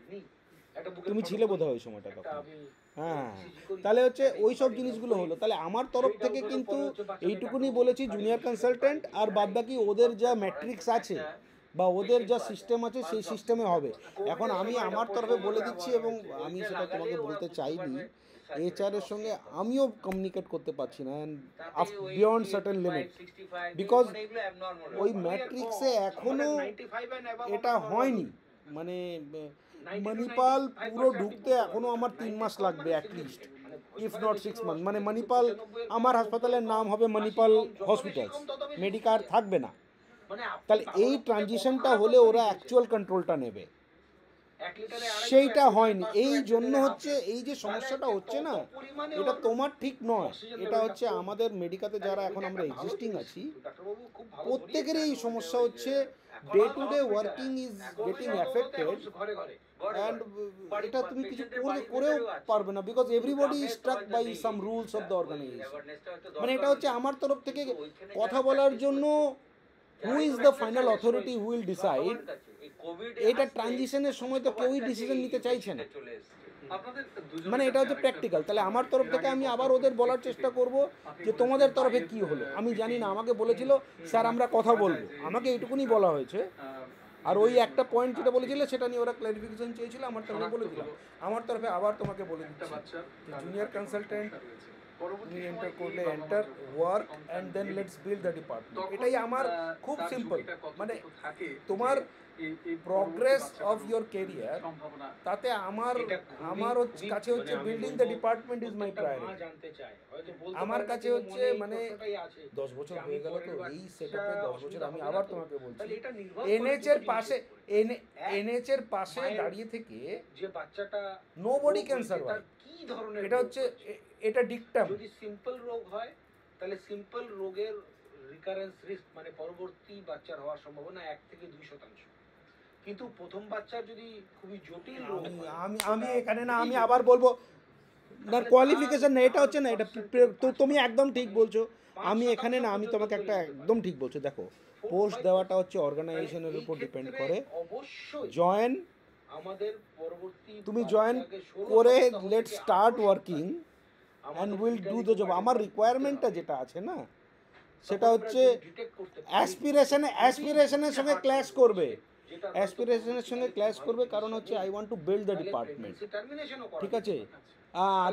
একটা বুকের তুমি ফটো ছিলে করি, বোধহয় ওই সময়টা একটা তখন। আমি হ্যাঁ ECG করি, তাহলে হচ্ছে একটা ওই সব ECG জিনিসগুলো করি। হলো। তাহলে আমার তরফ সেইটা থেকে হলো কিন্তু পরে হচ্ছে বাচ্চাকে এইটুকুনি ডাক্তার বলেছি, বাড়িতে জুনিয়র এসে কনসালট্যান্ট বাড়িতে আর এসে বাদ বাকি ওদের যা ম্যাট্রিক্স আছে বা ওদের যা সিস্টেম আছে সেই সিস্টেমে হবে। এখন আমি আমার তরফে বলে দিচ্ছি এবং আমি সেটা তোমাকে বলতে চাইনি, এইচআর এর সঙ্গে আমিও কমিউনিকেট করতে পারছি না বিয়ন্ড সার্টেন লিমিট, বিকজ ওই ম্যাট্রিক্সে এখনো এটা হয়নি। মানে মণিপাল পুরো ঢুকতে এখনো আমার 3 মাস লাগবে অ্যাটলিস্ট, ইফ নট 6 মান্থ। মানে মণিপাল আমার হাসপাতালের নাম হবে মণিপাল হসপিটালস, মেডিকার থাকবে না। তাহলে এই ট্রানজিশনটা হলে ওরা অ্যাকচুয়াল কন্ট্রোলটা নেবে, সেইটা হয়নি। এই জন্য হচ্ছে এই যে সমস্যাটা হচ্ছে না, এটা তোমার ঠিক নয়, এটা হচ্ছে আমাদের মেডিকাতে যারা এখন আমরা এক্সিস্টিং আছি প্রত্যেকেরই এই সমস্যা হচ্ছে। Day to day working is getting affected and এটা তুমি কিছু করেও পারবে না, because everybody is struck by some rules of the organization. মানে এটা হচ্ছে আমার তরফ থেকে কথা বলার জন্য who is the final authority who will decide. এটা ট্রানজিশনের সময় তো কেউই ডিসিশন নিতে চাইছে না, মানে এটা হচ্ছে প্র্যাকটিক্যাল। তাহলে আমার তরফ থেকে আমি আবার ওদের বলার চেষ্টা করব যে তোমাদের তরফে কি হলো। আমি জানি না, আমাকে বলেছিল স্যার আমরা কথা বলবো, আমাকে এইটুকুনি বলা হয়েছে। আর ওই একটা পয়েন্ট যেটা বলেছিল সেটা নিয়ে ওরা ক্লারিফিকেশন চেয়েছিল, আমার তরফে বলে দিলাম। আমার তরফে আবার তোমাকে বলে দিচ্ছি, জুনিয়র কনসালট্যান্ট পরবর্তী তুমি সময় এন্টার এই করলে বাবা এন্টার মা যখন ওয়ার্ক সন্তান অ্যান্ড দেন নেবে, লেটস বিল্ড দ্য ডিপার্টমেন্ট। তখন, এটাই আমার খুব তার সিম্পল। ঝুঁকিটা কতটুকু মানে থাকে তোমার যে এই প্রগ্রেস পরবর্তী অফ বাচ্চাটারও ইয়োর কেরিয়ার, সম্ভাবনা তাতে আমার এটা খুবই- আমার হচ্ছে খুবই কাছে হচ্ছে মানে আমি বিল্ডিং বলবো দ্য ডিপার্টমেন্ট ইজ মাই প্রত্যেকটা মা প্রায়োরিটি। জানতে চায়, হয়তো বলতে আমার পারে না, কাছে কিন্তু হচ্ছে মনে এই মানে প্রশ্নটাই আছে 10 বছর যে আমি হয়ে গেল তো পরের এই বাচ্চা সেটআপে 10 বছর অসুবিধা আমি হবে আবার না তো? তোমাকে বলছি তাহলে এটা নির্ভর করে এনএচ এর দুটো পাশে জিনিসের উপরে। এনএচ এর পাশে মায়ের- দাঁড়িয়ে থেকে যে বাচ্চাটা নোবডি রোগ ক্যান হয়েছে, সার্ভাইভ। তার কি ধরনের এটা রোগ হচ্ছে হয়েছে? এটা ডিকটাম। যদি সিম্পল রোগ হয় তাহলে সিম্পল রোগের রিকারেন্স রিস্ক মানে পরবর্তী বাচ্চার হওয়ার সম্ভাবনা 1 থেকে 2%। কিন্তু প্রথম বাচ্চার যদি খুবই জটিল রোগ হয়, আমি আমি সেটা এখানে না আমি খুবই আবার বলবো না তাহলে কোয়ালিফিকেশন না, তার এটা হচ্ছে না, এটা তো তুমি একদম ঠিক বলছো। আমি এখানে না, আমি তোমাকে একটা একদম ঠিক বলছো। দেখো, পোস্ট দেওয়াটা হচ্ছে অর্গানাইজেশনের উপর ডিপেন্ড করে। অবশ্যই জয়েন আমাদের পরবর্তী তুমি জয়েন বাচ্চাকে 16 করে সপ্তাহ লেট থেকে স্টার্ট 18 ওয়ার্কিং সপ্তাহে অ্যান্ড আমাদের উইল ডু ফিটারি দ্য জব। প্রোভাইড আমার করতে রিকোয়ারমেন্টটা হবে। যেটা আছে না, তখন সেটা আমরা হচ্ছে যদি detect করতে পারি, অ্যাসপিরেশনের সঙ্গে খুবই ক্ল্যাশ hard করবে। যেটা হয়তো অ্যাসপিরেশনের সঙ্গে পরবর্তীকালে ক্ল্যাশ খুব করবে, ভালো কারণ চিকিৎসা হচ্ছে নেই। I want to build the তাহলে ডিপার্টমেন্ট। pregnancy termination ও করা ঠিক যেতে আছে? পারে।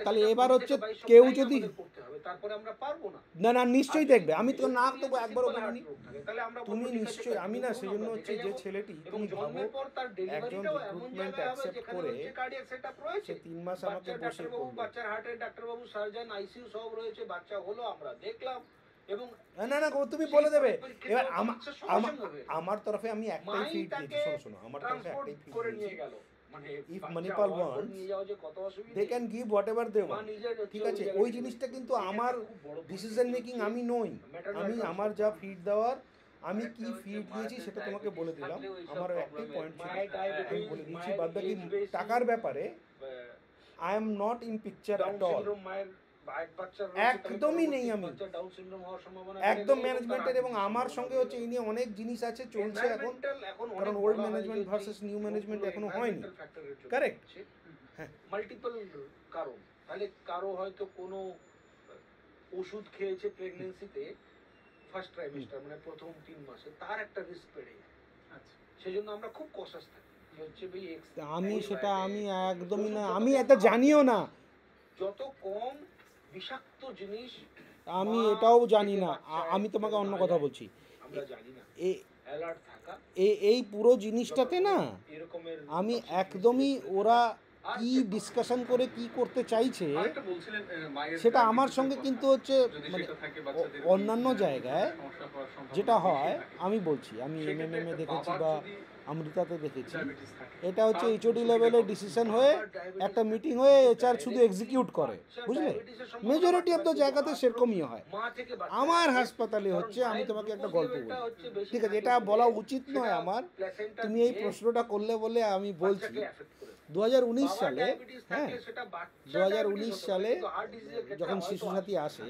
তাহলে সেটা এবার 20 হচ্ছে থেকে 22 কেউ সপ্তাহেই যদি আমাদের করতে হবে, তারপরে আমরা পারবো না। না নিশ্চয়ই আর দেখবে, যদি আমি তো না serious তবু একবারও simple heart বলিনি। রোগ থাকে, তাহলে আমরা তুমি বলবো, ঠিক আছে, নিশ্চয়ই, আমি না ধরুন সেজন্য আমরা হচ্ছে দেখে যে যাবো। ছেলেটি, এবং তুমি ভাবো জন্মের পর তার একজন ডেলিভারিটাও এমন রিক্রুটমেন্ট জায়গায় হবে অ্যাকসেপ্ট যেখানে করে হচ্ছে কার্ডিয়াক সেটআপ রয়েছে, সে 3 মাস আমাকে বাচ্চার বসে ডাক্তারবাবু, করবে। বাচ্চার হার্টের ডাক্তারবাবু, সার্জন, আইসিইউ সব রয়েছে, বাচ্চা হলো, আমরা দেখলাম এবং না তুমি বলে দেবে। সেই এবার চিকিৎসার সঙ্গে সঙ্গে হয়ে গেল। আমার তরফে আমি একটাই মাই ফিড তাকে দিয়েছি, শোনো আমার তরফে ট্রান্সপোর্ট একটাই ফিড করে দিয়েছি। নিয়ে গেল, মানে If বাচ্চা Manipal হওয়ার পর wants, নিয়ে যাওয়া যে কত অসুবিধা, they can give whatever they মা ওয়ান্ট। নিজের হচ্ছে ঠিক ওই আছে, জায়গায় ওই চলে জিনিসটা গেছে। কিন্তু এটা আমার খুব বড় ডিসিশন পরিস্থিতি মেকিং হচ্ছে আমি নই। maternal আমি transport আমার যা করা। ফিড দেওয়ার আমি আরেকটা কি হচ্ছে ফিড দিয়েছি মায়েদের সেটা তোমাকে বলে দিলাম। diabetes থাকলে ওইসব আমার একটাই problem পয়েন্ট ছিল, মায়ের আমি diabetes, বলে দিচ্ছি। মায়ের বাদ বাকি age based টাকার ব্যাপারে I am not in picture down at all. Syndrome মায়ের এক বাচ্চার একদমই নেই আমি। ডাউন সিনড্রোম হওয়ার সম্ভাবনা একদম ম্যানেজমেন্টের, এবং আমার সঙ্গে হচ্ছে এই নিয়ে অনেক জিনিস আছে, চলছে এখন। কারণ old management versus new management এখনো হয়নি। Correct? হ্যাঁ। মাল্টিপল কারণ, তাহলে কারো হয়তো কোনো ওষুধ খেয়েছে প্রেগন্যান্সিতে ফার্স্ট ট্রাইমেস্টার মানে প্রথম 3 মাসে, তার একটা রিস্ক বেড়ে যায়। আচ্ছা। সেজন্য আমরা খুব কশাস থাকি যে হচ্ছে ভাই আমি সেটা আমি একদমই না, আমি এটা জানিও না। যত কম বিষাক্ত জিনিস আমি মা এটাও জানি থেকে না। বাচ্চায় আমি তোমাকে অন্য কথা বলছি। আমরা জানি না, এ- অ্যালার্ট থাকা এই পুরো জিনিসটাতে না এরকমের আমি toxic একদমই জিনিস ওরা আর কি সেটা- ডিসকাশন করে কি করতে চাইছে আরেকটা বলছিলেন, মায়ের সেটা আমার diabetes-এর সঙ্গে কথা। কিন্তু হচ্ছে যদি মানে সেটা থাকে বাচ্চাদের অন্যান্য জায়গায় সমস্যা হওয়ার সম্ভাবনা যেটা বেশি হয় থাকে। আমি বলছি, আমি সেক্ষেত্রে এমএমএ একটা দেখেছি বাবার বা যদি অমৃতাতে দেখেছি, diabetes থাকে, এটা হচ্ছে তার এইচওডি সুবিধা লেভেলের কত? ডিসিশন হয়ে বাবার diabetes একটা থাকে, মিটিং হয়ে কিন্তু এইচআর শুধু directly এক্সিকিউট করে, বাচ্চার বুঝলে? diabetes-এর সম্ভাবনা মেজরিটি অফ দ্য বাড়বে, জায়গাতে কিন্তু সেরকমই হয়। মা থেকে বাচ্চা আমার আসে, হাসপাতালে কারণ হচ্ছে, আমি মায়ের তোমাকে একটা glucose গল্প level-টা বলি। হচ্ছে বেশি ঠিক আছে, থাকে এটা বলে বলা উচিত সেটা নয় আমার, placenta তুমি এই দিয়ে প্রশ্নটা করলে বলে আমি বলছি। বাচ্চাকে affect করে। 2019 বাবার সালে, diabetes হ্যাঁ, থাকলে সেটা বাচ্চার 2019 diabetes হতে পারে, সালে কিন্তু heart disease-এর ক্ষেত্রে যখন হয়তো শিশু আসে। সাথী আসে,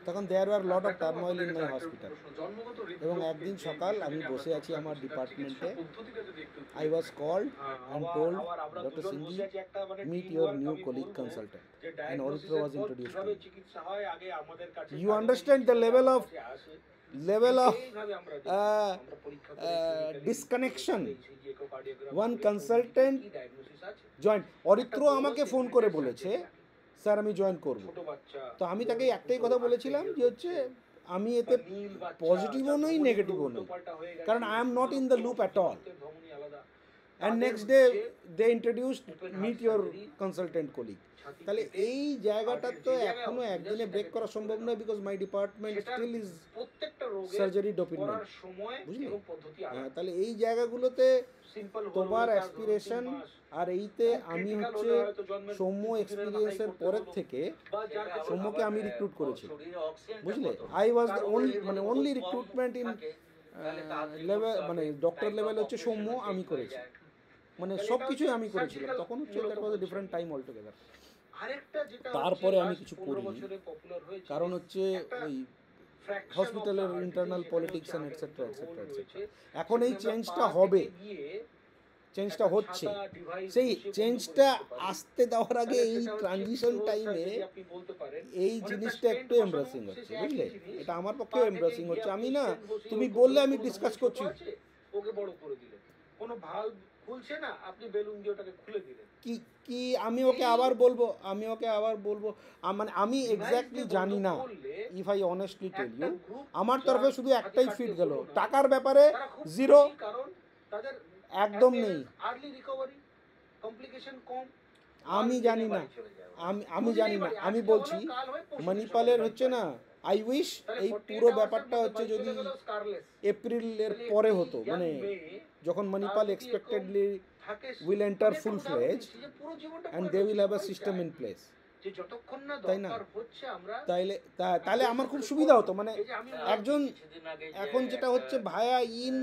তখন দেয়ার ওয়ার লট অফ একটা টার্মোইল ইন আপনাদের মাই কাছে হসপিটাল। প্রশ্ন, জন্মগত এবং হৃদরোগ একদিন যে সকাল বিষয়টাকে আমি আমরা বসে আছি চর্চা আমার করছি, তার ডিপার্টমেন্টে। চিকিৎসা পদ্ধতিটা যদি একটু I was called and told, আবার আমরা Dr. দুজন Singhi, বসে আছি একটা মানে meet team your work, new আমি colleague বলবো consultant. যে And diagnosis Oritra এর was পর introduced to কিভাবে me. চিকিৎসা হয় আগে আমাদের কাছে You তারপরে understand the চিকিৎসা level আমাদের of কাছে আসে। level of এইভাবে আমরা দেখি, uh, আমরা পরীক্ষা করি, clinically disconnection. ECG, echocardiogram One করি, consultant কি diagnosis আছে। জয়েন। অরিত্র একটা বড় আমাকে ফোন করে segment-এর বলেছে, surgery স্যার আমি জয়েন করব। ছোট বাচ্চা, তো আমি তাকে একটাই কথা বলেছিলাম যে হচ্ছে আমি এতে বা নীল বাচ্চা, পজিটিভও নই, তার নেগেটিভও নই, উল্টোপাল্টা হয়ে গেছে, কারণ I am not in the loop at all. ধমনী আলাদা। And তাদের next day হচ্ছে they introduced open meet heart your surgery, consultant colleague. ছাতি তাহলে কেটে এই জায়গাটা তো যে জায়গায় এখনো অসুবিধা একদিনে সেটাকে ব্রেক করা ঠিক সম্ভব করে নয়, বিকজ মাই ডিপার্টমেন্ট সেটার স্টিল ইজ প্রত্যেকটা রোগের সার্জারি ডিপার্টমেন্ট। করার সময় বুঝলে? এবং পদ্ধতি আলাদা। তাহলে এই জায়গাগুলোতে সিম্পল তোমার অ্যাসপিরেশন আর এইতে আমি হচ্ছে সৌম্য এক্সপিরিয়েন্সের পরের থেকে সৌম্যকে আমি recruit করেছি। বুঝলে, আই ওয়াজ দ্য মানে অনলি রিক্রুটমেন্ট ইন লেভেল, মানে ডক্টর লেভেল হচ্ছে সৌম্য আমি করেছি, মানে সব কিছুই আমি করেছিলাম। তখন হচ্ছে that was a different time all together. আরেকটা যেটা তারপরে হচ্ছে আমি last কিছু 15 করিনি, বছরে popular হয়েছে, কারণ হচ্ছে একটা ওই fraction of হসপিটালের the heart internal disease, politics সেখানে এন্ড হচ্ছে etcetera heart etcetera role etcetera. রয়েছে। এখন এই সেখানে চেঞ্জটা আমরা পা হবে, থেকে গিয়ে চেঞ্জটা একটা হচ্ছে। ছাতা device সেই বসিয়ে বন্ধ চেঞ্জটা করে দিতে পারি। আসতে দেওয়ার আগে তাহলে এই সেটা হচ্ছে ট্রানজিশন close টাইমে surgery আপনি বলতে পারেন। এই অনেকটা জিনিসটা stent একটু বসানো এমব্রাসিং হচ্ছে, হচ্ছে, সে বুঝলে? একই জিনিস। এটা আমার পা পক্ষে থেকে এমব্রাসিং গিয়ে হচ্ছে। আপনি আমি না, stent বসিয়ে তুমি ওর বললে উপরে আমি কোনো ডিসকাস ছোট করছি। আছে, ওকে বড় করে দিলেন। কোনো ভাল্ব খুলছে না, আপনি বেলুন দিয়ে ওটাকে খুলে দিলেন। কি কি আমি ওকে আবার বলবো মানে আমি এক্স্যাক্টলি জানি না, if I honestly tell you, আমার তরফে শুধু একটাই ফিট গেল, টাকার ব্যাপারে জিরো, কারণ তাদের একদম নেই। আর্লি রিকভারি, কমপ্লিকেশন কম। আমি জানি না, আমি জানি না, আমি বলছি মণিপালের হচ্ছে না, আই উইশ এই পুরো ব্যাপারটা হচ্ছে যদি এপ্রিলের পরে হতো, মানে যখন Manipal এক্সপেক্টেডলি will enter full fledged and they will have a system in place, যে যতক্ষণ না তাই না? দরকার হচ্ছে আমরা তাহলে আমার খুব সুবিধা হতো, মানে একজন এখন যেটা হচ্ছে ভায়া ইন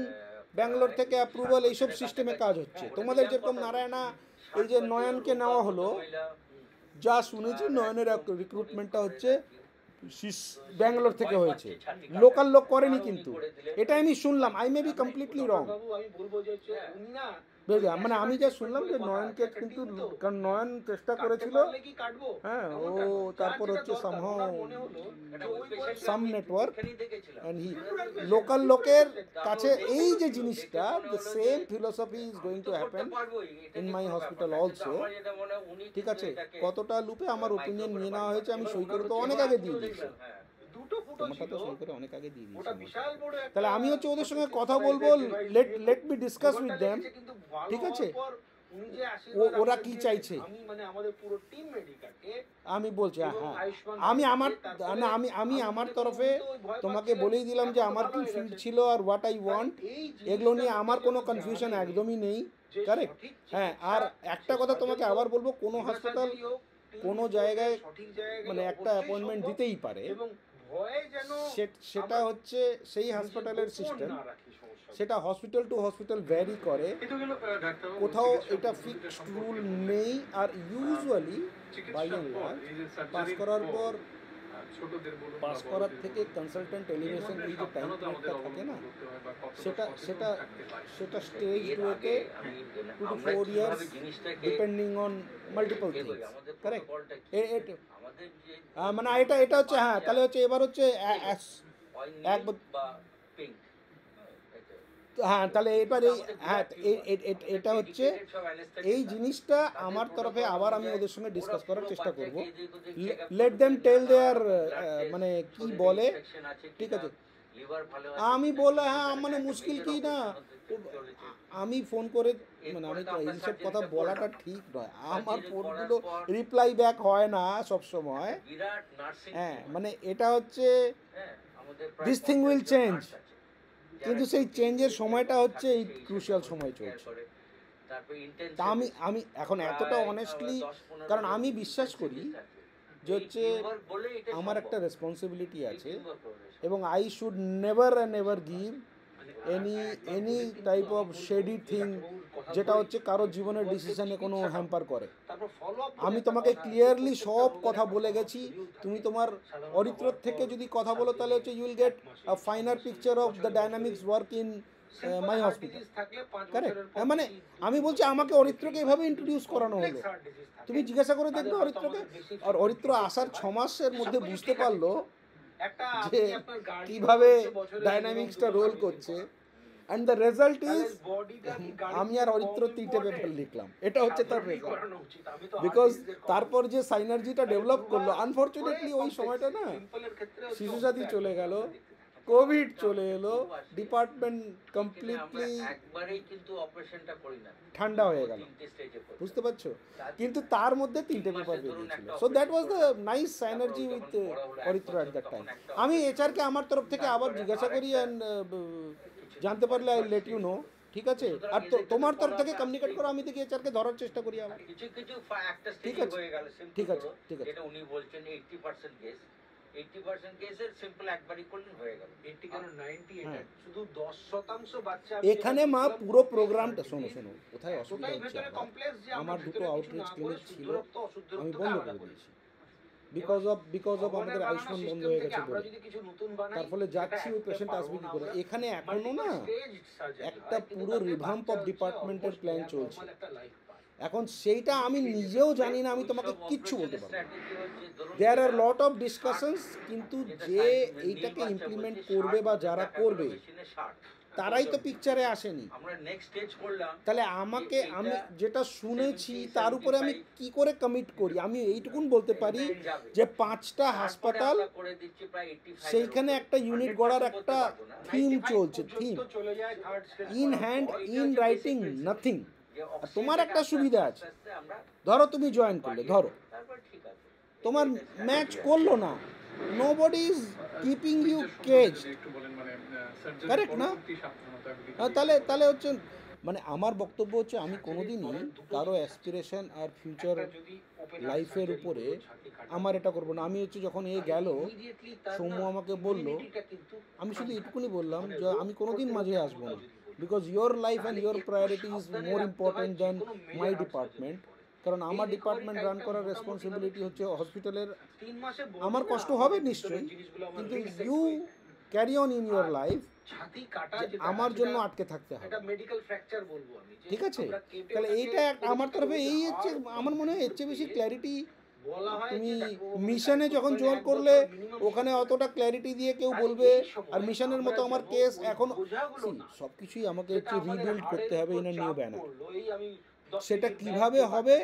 ব্যাঙ্গালোর থেকে অ্যাপ্রুভাল এইসব সিস্টেমে কাজ হচ্ছে। তোমাদের যেরকম নারায়ণা এই যে নয়নকে নেওয়া হলো, যা শুনেছি নয়নের রিক্রুটমেন্টটা হচ্ছে ব্যাঙ্গালোর থেকে হয়েছে, লোকাল লোক করেনি, কিন্তু এটা আমি শুনলাম, আই মে বি কমপ্লিটলি রং। বাবু আমি বলবো যে হচ্ছে উনি না মানে আমি যা শুনলাম যে নয়নকে কিন্তু, কারণ নয়ন চেষ্টা করেছিল, হ্যাঁ, ও তারপর হচ্ছে সাম নেটওয়ার্ক অ্যান্ড হি লোকাল লোকের কাছে এই যে জিনিসটা, the same philosophy is going to happen in my hospital also. ঠিক আছে, কতটা লুপে আমার ওপিনিয়ন নিয়ে নেওয়া হয়েছে, আমি সই করে তো অনেক আগে দিয়ে দিয়েছি, তোমার সাথে সই করে অনেক আগে দিয়ে দিয়েছি। তাহলে আমি হচ্ছে ওদের সঙ্গে কথা বলবো, let me discuss with them, ঠিক আছে, ওরা কি চাইছে আমি বলছি। হ্যাঁ, আমি আমার তরফে তোমাকে বলেই দিলাম যে আমার কি ফিল্ড ছিল আর হোয়াট আই ওয়ান্ট, এগুলো নিয়ে আমার কোনো কনফিউশন একদমই নেই, কারেক্ট। হ্যাঁ, আর একটা কথা তোমাকে আবার বলবো, কোনো হাসপাতাল কোনো জায়গায় মানে একটা অ্যাপয়েন্টমেন্ট দিতেই পারে, সেটা হচ্ছে সেই হাসপাতালের সিস্টেম, সেটা হসপিটাল টু হসপিটাল ভ্যারি করে, কোথাও এটা ফিক্সড রুল নেই। আর usually by and large pass করার পর, পাস করার থেকে কনসালটেন্ট এলিভেশন এই যে টাইম পিরিয়ডটা থাকে না, সেটা স্টেজ টুতে 2 to 4 years depending on multiple things, correct. মানে এটা হচ্ছে, হ্যাঁ, তাহলে হচ্ছে এবার হচ্ছে হ্যাঁ, তাহলে এবার এটা হচ্ছে এই জিনিসটা আমার তরফে আবার আমি ওদের সঙ্গে ডিসকাস করার চেষ্টা করব, লেট দেম টেল দেয়ার মানে কি বলে, ঠিক আছে। আমি বলে হ্যাঁ, মানে মুশকিল কি না, আমি ফোন করে, মানে আমি তো এইসব কথা বলাটা ঠিক নয়, আমার ফোনগুলো রিপ্লাই ব্যাক হয় না সব সময়, হ্যাঁ, মানে এটা হচ্ছে দিস থিং উইল চেঞ্জ, কিন্তু সেই চেঞ্জের সময়টা হচ্ছে এই ক্রুশিয়াল সময় চলছে। তা আমি এখন এতটা অনেস্টলি, কারণ আমি বিশ্বাস করি যে হচ্ছে আমার একটা রেসপন্সিবিলিটি আছে, এবং I should never and ever give any type of shady thing যেটা হচ্ছে কারোর জীবনের ডিসিশনে কোনো হ্যাম্পার করে। আমি তোমাকে ক্লিয়ারলি সব কথা বলে গেছি, তুমি তোমার অরিত্রর থেকে যদি কথা বলো তাহলে হচ্ছে you will get a finer picture of the dynamics work in my hospital, correct. মানে আমি বলছি আমাকে অরিত্রকে এভাবে ইন্ট্রোডিউস করানো হলো, তুমি জিজ্ঞাসা করে দেখবে অরিত্রকে, আর অরিত্র আসার 6 মাসের মধ্যে বুঝতে পারলো যে কিভাবে ডাইনামিক্সটা রোল করছে, অ্যান্ড দ্য রেজাল্ট ইজ আমি আর অরিত্র 3টে পেপার লিখলাম, এটা হচ্ছে তার রেজাল্ট, বিকজ তারপর যে সাইনার্জিটা ডেভেলপ করলো, আনফর্চুনেটলি ওই সময়টা না শিশুসাথী চলে গেল, কোভিড চলে এলো, ডিপার্টমেন্ট কমপ্লিটলি ঠান্ডা হয়ে গেল, বুঝতে পারছো, কিন্তু তার মধ্যে 3টে পেপার বেরিয়েছিল। So that was the nice synergy with Aritra at that time. আমি এইচআরকে আমার তরফ থেকে আবার জিজ্ঞাসা করি, অ্যান্ড জানতে পারলে আই লেট ইউ নো, ঠিক আছে। আর তোমার তরফ থেকে কমিউনিকেট করো, আমি দেখি এইচআরকে ধরার চেষ্টা করি আবার, কিছু একটা ঠিক স্টেজ আছে, হয়ে গেল, ঠিক আছে, ঠিক আছে। এটা উনি বলছেন 80% কেস, 80% কেসের সিম্পল একবারই করলেন হয়ে গেল। 80 কেন 90, এটা শুধু 10% বাচ্চা। এখানে মা পুরো প্রোগ্রামটা শোনো, কোথায় অসুবিধা হচ্ছে, আমার 2টো আউটরিচ ক্লিনিক ছিল, আমি বন্ধ করে দিয়েছি, বিকজ অফ আমাদের আয়ুষ্মান বন্ধ হয়ে গেছে বলে, তার ফলে যাচ্ছি ওই পেশেন্ট আসবে কি করে। এখানে এখনো না একটা পুরো রিভাম্প অফ ডিপার্টমেন্টের প্ল্যান চলছে, এখন সেইটা আমি নিজেও জানি না, আমি তোমাকে কিচ্ছু বলতে পারবো না। দেয়ার আর লট অফ ডিসকাশনস, কিন্তু যে এইটাকে ইমপ্লিমেন্ট করবে বা যারা করবে, তারাই তো পিকচারে আসেনি। আমরা নেক্সট স্টেজ করলাম। তাহলে আমাকে এইটা আমি যেটা শুনেছি 70, তার উপরে আমি 75 কি করে কমিট করি? আমি এইটুকুন বলতে পারি যাবে। যে 5টা তারপরে হাসপাতাল, আমরা করে দিচ্ছি প্রায় 85 সেইখানে একটা ইউনিট গড়ার একটা থিম চলছে, থিম চলে যায় third stage in hand in writing nothing. যে তোমার oxygen একটা আস্তে সুবিধা আস্তে আছে, আস্তে আমরা ধরো তুমি জয়েন করলে, বাড়িয়ে ধরো দিই। তারপর ঠিক আছে। তোমার এটা strategy ম্যাচ আছে। করলো না, nobody is keeping you cage, একটু বলেন মানে surgery Correct না? পরবর্তী সাবধানতা তাহলে হচ্ছে মানে আমার বক্তব্য হচ্ছে আমি কোনোদিনই কারো অ্যাসপিরেশন আর ফিউচার লাইফের উপরে আমার এটা করবো না। আমি হচ্ছে যখন এ গেল, সৌম্য আমাকে বলল, আমি শুধু এটুকুনি বললাম যে আমি কোনোদিন মাঝে আসবো না, because your life and your priority is more important than my department. কারণ আমার ডিপার্টমেন্ট রান করার রেসপন্সিবিলিটি হচ্ছে হসপিটালের। আমার কষ্ট হবে নিশ্চয়ই, কিন্তু you carry on in your life, আমার জন্য আটকে থাকতে হবে, এটা মেডিকেল ফ্র্যাকচার বলবো আমি। ঠিক আছে? তাহলে এইটা আমার তরফে এই হচ্ছে, আমার মনে হয় এর চেয়ে বেশি ক্ল্যারিটি তুমি মিশনে যখন জোর করলে ওখানে অতটা ক্ল্যারিটি দিয়ে কেউ বলবে। আর মিশনের মতো আমার কেস এখন সব কিছুই আমাকে হচ্ছে রিবিল্ড করতে হবে ইন নিউ ব্যানার। সেটা কিভাবে হবে,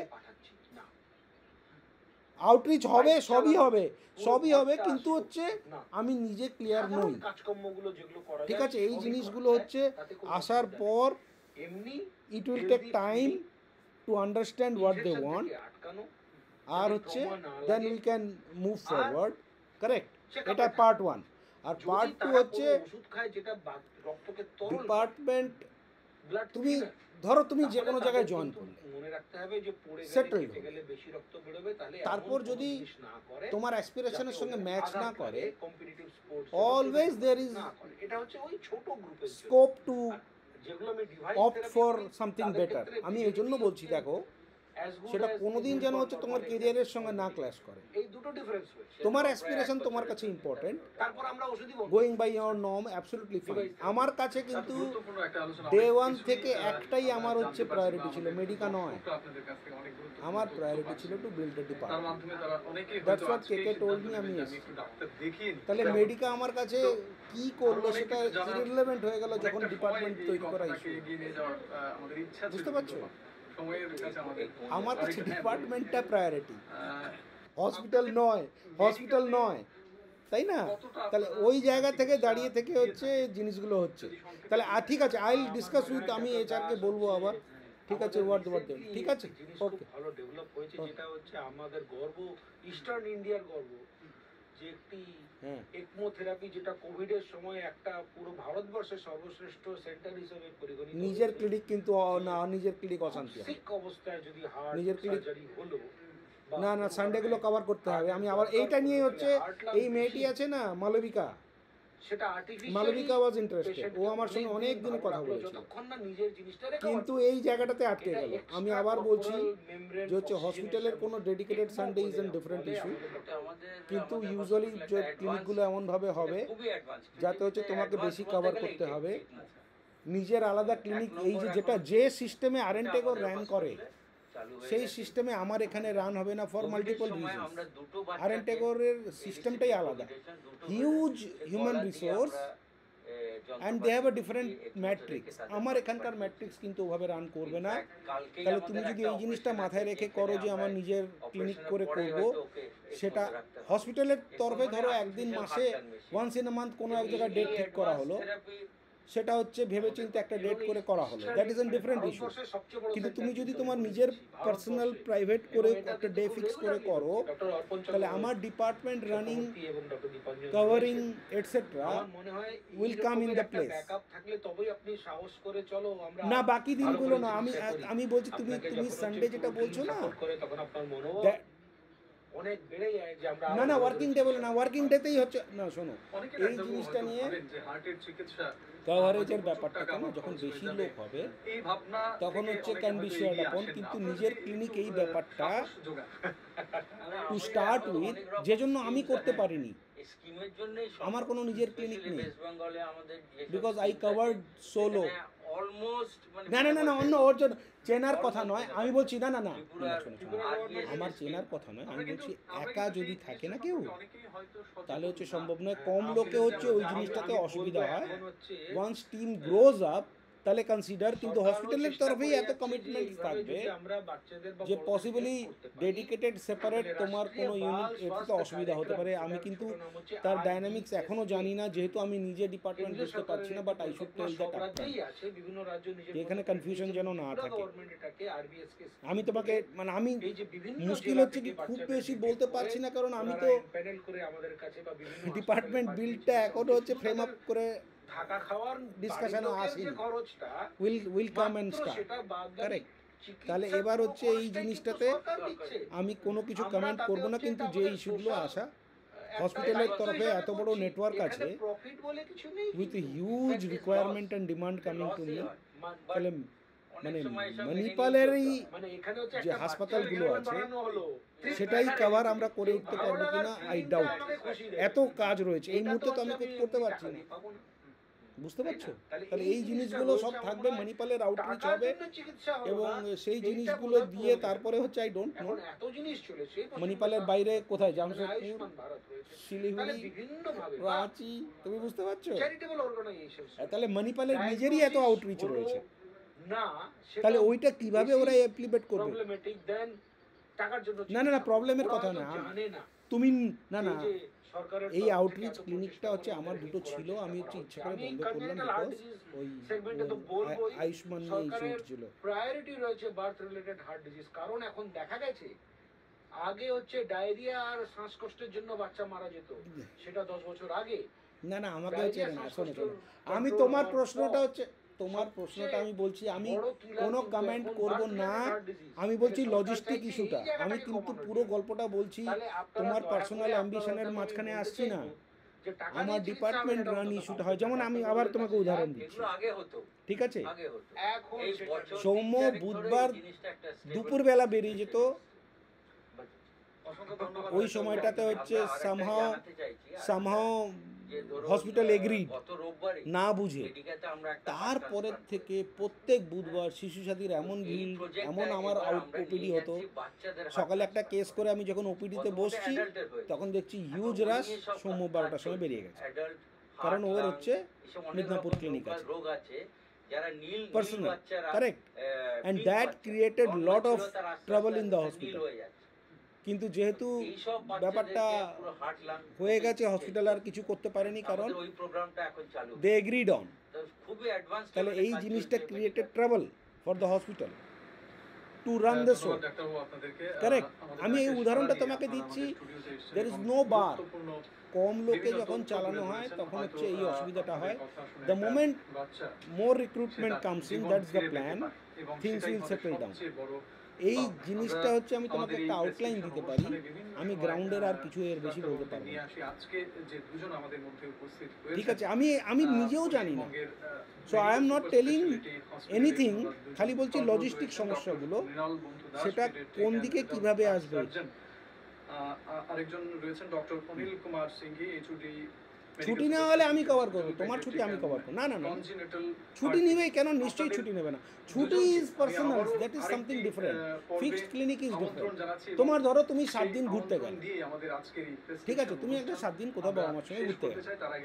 আউটরিচ হবে, সবই হবে, কিন্তু হচ্ছে আমি নিজে ক্লিয়ার নই, ঠিক আছে? এই জিনিসগুলো হচ্ছে আসার পর it will take time to understand what they want, আর হচ্ছে then we can move forward, correct? এটা পার্ট 1। আর পার্ট 2 হচ্ছে ডিপার্টমেন্ট। তুমি ধরো তুমি যে কোনো জায়গায় জয়েন করলে, সেটেল, তারপর যদি তোমার অ্যাসপিরেশনের সঙ্গে ম্যাচ না করে, always there is scope to opt for something better. আমি এই জন্য বলছি, দেখো সেটা কোনোদিন যেন হচ্ছে তোমার কেরিয়ারের সঙ্গে না ক্ল্যাশ করে। এই দুটো ডিফারেন্স হয়েছে। তোমার অ্যাসপিরেশন তোমার কাছে ইম্পর্টেন্ট, তারপর আমরা ওষুধই বলবো। Going by your norm absolutely fine. আমার কাছে কিন্তু গুরুত্বপূর্ণ একটা আলোচনা ডে 1 থেকে একটাই আমার হচ্ছে প্রায়োরিটি ছিল, মেডিকা নয়। আপনাদের কাছ থেকে অনেক গুরুত্বপূর্ণ আমার প্রায়োরিটি ছিল টু বিল্ড এ তার ডিপার্টমেন্ট। মাধ্যমে তারা অনেকেই That's হয়তো what আজকে KK told me, আমি একটু ডাক্তার দেখিয়ে নিই। তাহলে মেডিকা আমার কাছে কি করলো সেটা ইররিলেভেন্ট হয়ে গেল যখন ডিপার্টমেন্ট তৈরি করা ইস্যু। এগিয়ে নিয়ে যাওয়ার আমাদের ইচ্ছা ছিল, বুঝতে পারছো? সময়ের কাছে আমাদের আমার কাছে ডিপার্টমেন্টটা প্রায়োরিটি, হসপিটাল নয়, তাই না? তাহলে ওই জায়গা থেকে দাঁড়িয়ে থেকে হচ্ছে জিনিসগুলো হচ্ছে। তাহলে ঠিক আছে, আই উইল ডিসকাস উইথ, আমি এইচআরকে বলবো আবার, ঠিক আছে? হোয়াট ঠিক আছে, ওকে। ভালো ডেভেলপ হয়েছে, যেটা হচ্ছে আমাদের গর্ব, ইস্টার্ন ইন্ডিয়ার গর্ব, যে একটি হ্যাঁ, একমো থেরাপি, যেটা কোভিড এর সময় একটা পুরো ভারতবর্ষের সর্বশ্রেষ্ঠ সেন্টার হিসেবে পরিগণিত। নিজের ক্লিনিক কিন্তু না, নিজের ক্লিনিক অশান্তি হয়। সিক অবস্থায় যদি হার্ট নিজের clinic- সার্জারি হলো, না সানডেগুলো কভার করতে হবে। আমি আবার এইটা নিয়ে হচ্ছে, এই মেয়েটি আছে না মালবিকা, সেটা আর্টিফিশিয়াল মালবিকা ওয়াজ ইন্টারেস্টেড, ও আমার সঙ্গে অনেক দিন কথা বলেছিল, যতক্ষণ না নিজের জিনিসটা কিন্তু এই জায়গাটাতে আটকে গেল। আমি আবার বলছি যে হচ্ছে হসপিটালের কোনো dedicated Sunday is an different issue, এটা আমাদের কিন্তু আমাদের ইউজুয়ালি hospital যে একটা ক্লিনিকগুলো advance, এমনভাবে হবে খুবই advance, যাতে হচ্ছে কিন্তু তোমাকে advance বেশি বলতে কভার গেলে করতে এইটাই। হবে। নিজের আলাদা ক্লিনিক, এই যে যেটা যে সিস্টেমে আরএনটেগো রান করে চালু হয়ে সেই গেছে। সিস্টেমে আমার এখানে রান হবে না ফর কোভিডের মাল্টিপল সময় রিজনস। আমরা দুটো বাচ্চাকে আরএনটেগোর সিস্টেমটাই আলাদা, huge human resource, and they have a different matrix. আমার এখানকার ম্যাট্রিক্স কিন্তু ওভাবে রান করবে না। তাহলে তুমি যদি এই জিনিসটা মাথায় রেখে করো যে আমার নিজের ক্লিনিক করে করব, সেটা হসপিটালের তরফে ধরো একদিন মাসে ওয়ান্স ইন আ মান্থ কোনো এক জায়গায় ডেট ঠিক করা হলো, সেটা হচ্ছে ভেবেচিন্তে একটা ডেট করে করা হলো, that is an different issue. কিন্তু তুমি যদি তোমার নিজের পার্সোনাল প্রাইভেট করে একটা ডে ফিক্স করে করো, তাহলে আমার department running, covering etcetera will come in the place. থাকলে তবেই আপনি সাহস করে চলো আমরা না বাকি দিনগুলো না। আমি বলছি তুমি সানডে যেটা বলছো না, করে, তখন আপনার মনোবল that- অনেক বেড়ে যায় যে আমরা না ওয়ার্কিং ডে বলে না, ওয়ার্কিং ডেতেই হচ্ছে না। শোনো, অনেকের এই একটা জিনিসটা হয়তো নিয়ে ভাবেন যে হার্টের চিকিৎসা কভারেজের ব্যাপারটা কেন, যখন খরচ বেশি হয়ে যাবে, লোক হবে এই ভাবনা তখন থেকে হচ্ছে অনেকে ক্যান বি হয়তো শেয়ার্ড এগিয়ে আপন। আসেন না। কিন্তু আপনাদের নিজের একটু, ক্লিনিক এই ব্যাপারটা সাহস যোগান। টু স্টার্ট উইথ, যে জন্য আমি করতে পারিনি, স্কিমের জন্যই আমার কোনো নিজের ক্লিনিক নেই, ওয়েস্ট বেঙ্গলে আমাদের because I covered solo almost মানে না না না না অন্য ওর জন্য চেনার কথা নয়, আমি বলছি না না না ত্রিপুরার- শোনো, শোনো, ত্রিপুরার RBS আমার এর চেনার কথা নয়, আমি আমরা কিন্তু বলছি আমরা একা কিন্তু যদি সেই থাকে না জিনিসটা কেউ সম্পর্কে অনেকেই হয়তো সচেতন তাহলে হচ্ছে না। সম্ভব নয়। হ্যাঁ, কম আমি লোকে যদি হচ্ছে ওই আমি- জিনিসটাতে আমি অসুবিধা বলবো হয়। এখন হচ্ছে ওয়ান্স টিম গ্রোজ আপ তাহলে কনসিডার, কিন্তু সরকারও হসপিটালের চেষ্টা তরফেই করে এত যাচ্ছে যে কমিটমেন্ট এইভাবে থাকবে যদি আমরা বাচ্চাদের বা যে বড়দের পসিবলি help করতে পারি, ডেডিকেটেড সেপারেট তাহলে তোমার রাষ্ট্রীয় কোনো বাল ইউনিট, এতে তো স্বাস্থ্য অসুবিধা হতে পারে। কার্যক্রম, আমি যেটার কিন্তু ছোট নাম হচ্ছে তার RBSK, ডাইনামিক্স এখনো জানি না, যেহেতু আমি নিজে ডিপার্টমেন্ট কেন্দ্রীয় বুঝতে পারছি না, সরকারের বাট আই শুড পরিকল্পনা টেল সব দ্যাট রাজ্যেই আছে, বিভিন্ন রাজ্য নিজের এখানে মতো confusion করে যেন না ত্রিপুরা থাকে। গভর্নমেন্ট এটাকে RBSK আমি তোমাকে মানে আমি এই যে বিভিন্ন মুশকিল জেলা হচ্ছে কি থেকে খুব বাচ্চাদের বেশি detect বলতে করে পারছি না, কারণ আমি ওনারা তো empanel করে আমাদের কাছে বা বিভিন্ন ডিপার্টমেন্ট হাসপাতালে বিলটা পাঠিয়েছে। এখনো হচ্ছে শুধু ফ্রেম আপ তাদের করে থাকা খাওয়ার discussion বাড়ির লোকের আসেনি। যে খরচটা উইল কাম অ্যান্ড মাত্র স্টার্ট। সেটা বাদ দিয়ে Correct. চিকিৎসার তাহলে এবার পুরো হচ্ছে এই খরচটাই জিনিসটাতে কিন্তু সরকার দিচ্ছে। আমি কোনো কিছু আমরা কমেন্ট তাতে করব না, হচ্ছে কিন্তু এটা যে আমাদের ইস্যুগুলো social আসা একটা হসপিটালের দায়িত্ব তরফে হিসাবে এত বড় করছি। নেটওয়ার্ক এখানে আছে profit বলে কিছু নেই উইথ কিন্তু। Huge That is requirement loss. And demand coming to me, But তাহলে অনেক মানে সময় এসব মেনে মণিপালেরই নিয়ে মানে এখানে হচ্ছে যে একটা হাসপাতালগুলো বাচ্চার আছে, বানানো হলো। সেটাই কভার আমরা করে উঠতে ভালো পারবো লাগার কিনা আই feeling টা ডাউট। আমাকে খুশি দেয়। এত কাজ রয়েছে এই এটা মুহূর্তে তো আমি হচ্ছে করতে পারছি টাকা না, দিয়ে পাবো না। বুঝতে পারছো? তাহলে তাহলে এই জিনিসগুলো জিনিসটা সব রয়েছে থাকবে, আমার মনে হয় মণিপালের আউটরিচ টাকার হবে জন্য চিকিৎসা হলো এবং না, সেই এইটা জিনিসগুলো বোধহয় দিয়ে পুরো তারপরে হচ্ছে আই ডোন্ট নো এখন এত জিনিস চলেছে পশ্চিমবঙ্গ মণিপালের সরকার, বাইরে কোথায়, যেখানে জামশেদপুর, আয়ুষ্মান ভারত রয়েছে, তাহলে শিলিগুড়ি, বিভিন্নভাবে রাঁচি, তুমি বুঝতে পারছো? চ্যারিটেবল অর্গানাইজেশন তাহলে মণিপালের নিজেরই এত আউটরিচ রয়েছে, না তাহলে ওইটা কিভাবে ওরা অ্যাপ্লিকেট করবে? প্রবলেমেটিক দেন টাকার জন্য না, না, না, প্রবলেমের ওরা কথা হয়তো না। জানে না তুমি না না এই যে সরকারের এই তরফ থেকে আউটরিচ এত ক্লিনিকটা প্রচেষ্টা হচ্ছে করে আমার ওদের দুটো করার ছিল, চেষ্টা আমি করা হচ্ছে হচ্ছে। ইচ্ছা করে আমি বন্ধ করলাম congenital heart বিকজ disease ওই segment-এ তো বলবোই, আয়ুষ্মান নিয়ে ইস্যু সরকারের ছিল। প্রায়োরিটি রয়েছে বার্থ রিলেটেড হার্ট ডিজিজ, কারণ এখন দেখা গেছে আগে হচ্ছে ডায়রিয়া আর শ্বাসকষ্টের জন্য বাচ্চা মারা যেত, সেটা 10 বছর আগে। না না আমাকে হচ্ছে ডায়রিয়া, না, শোনো শোনো, শ্বাসকষ্ট আমি control তোমার হওয়ার প্রশ্নটা পর হচ্ছে তোমার প্রশ্নটা আমি বলছি, আমি বড় killer কোনো কিন্তু কমেন্ট এখন করব birth না, related heart disease। আমি বলছি সরকার লজিস্টিক চাইছে এই ইস্যুটা, জায়গাটাকে আমি কিন্তু কমানোর পুরো জন্য। গল্পটা বলছি, তাহলে আপনারা তোমার দয়া পার্সোনাল করে অ্যাম্বিশনের আপনারা মাঝখানে বলতে আসছি না, চাইবো যে টাকা আমার নিয়ে চিকিৎসা হবে ডিপার্টমেন্ট না, রান এটা ইস্যুটা কথা হয়, যেমন আমি আবার তোমাকে উদাহরণ দিচ্ছি, এগুলো আগে হতো, ঠিক আছে? আগে হতো। এখন এই সেটা বছর সৌম্য 3 তারিখ ধরে বুধবার এই জিনিসটা একটা stable দুপুরবেলা বেরিয়ে যেত, অসংখ্য ধন্যবাদ। ওই সময়টাতে হচ্ছে আমরা আরেকটা somehow জানাতে চাইছি, সামহাও যে ধরুন, hospital agreed, গত রোববারে না বুঝে মেডিকেতে আমরা একটা তারপরের heart থেকে প্রত্যেক বুধবার শিশু সাথীর এমন transplant এই ভিড়, project এমন টা আমার এবার আউট আমরা ওপিডি নিয়ে হতো, যাচ্ছি বাচ্চাদের heart সকালে একটা transplant। কেস করে আমি যখন ওপিডিতে প্রথমত বসছি adult এর হয়েছে। তখন দেখছি হিউজ এখন রাশ, নিয়ে সব সোম কাজ 12টার সময় চলছে। বেরিয়ে গেছে, Adult, কারণ heart, ওর lung, হচ্ছে এসব অনেক মিদনাপুর রকম ক্লিনিক আছে, রোগ আছে যারা নীল Personal, বাচ্চারা correct, and pink that বাচ্চা, created normal lot ছিল, of তারা আস্তে trouble আস্তে in the আস্তে নীল hospital। হয়ে যাচ্ছে। কিন্তু যেহেতু এইসব ব্যাপারটা বাচ্চাদেরকে পুরো heart, lung হয়ে গেছে, হসপিটাল আর কিছু করতে পারেনি, কারণ আমাদের ওই প্রোগ্রামটা এখন চালু দে এগ্রিড অন, তো খুবই অ্যাডভান্স তাহলে এই জিনিসটা created trouble for the hospital to run the show. ধন্যবাদ ডাক্তারবাবু আপনাদেরকে। Correct. আমাদের আমি এই কাছে উদাহরণটা সাড়া তোমাকে দিয়ে দিচ্ছি, আপনারা আমাদের স্টুডিওতে এসেছেন there is এবং no bar, গুরুত্বপূর্ণ কম লোকে বিভিন্ন যখন তথ্য চালানো তুলে হয় ধরেছেন। তখন হয়তো, হচ্ছে এই অসুবিধাটা হয়। কথা শুনে The একটা moment বাচ্চা more সে recruitment তার comes in, Jibon that's the ফিরে পেতে plan, পারে এবং things সেটাই will হবে settle down। সবচেয়ে বড় এই পাওনা। জিনিসটা আমরা হচ্ছে আমি তোমাকে আমাদের একটা এই আউটলাইন prescription দিতে পারি, অনুষ্ঠানে বিভিন্ন আমি সময়, গ্রাউন্ডের আর কিছু এর বেশি বলতে ডাক্তারবাবুদের পারবো নিয়ে না। আসি। আজকে যে দুজন আমাদের মধ্যে উপস্থিত ঠিক হয়েছেন, আছে, আমি নিজেও জানি না, so I am not telling anything, খালি বলছি লজিস্টিক সমস্যাগুলো সেটা কোন দিকে কিভাবে আসবে। আরেকজন রয়েছেন ডক্টর অনিল কুমার সিংহি, এইচওডি। ছুটি না হলে আমি কভার করবো, তোমার ছুটি আমি কভার করবো, না না না, ছুটি নিবে কেন, নিশ্চয়ই ছুটি নেবে না, ছুটি is personal, that is something different, fixed clinic is different. তোমার ধরো তুমি 7 দিন ঘুরতে গেলে, ঠিক আছে, তুমি একটা 7 দিন কোথাও বাবা মার সঙ্গে ঘুরতে গেলে,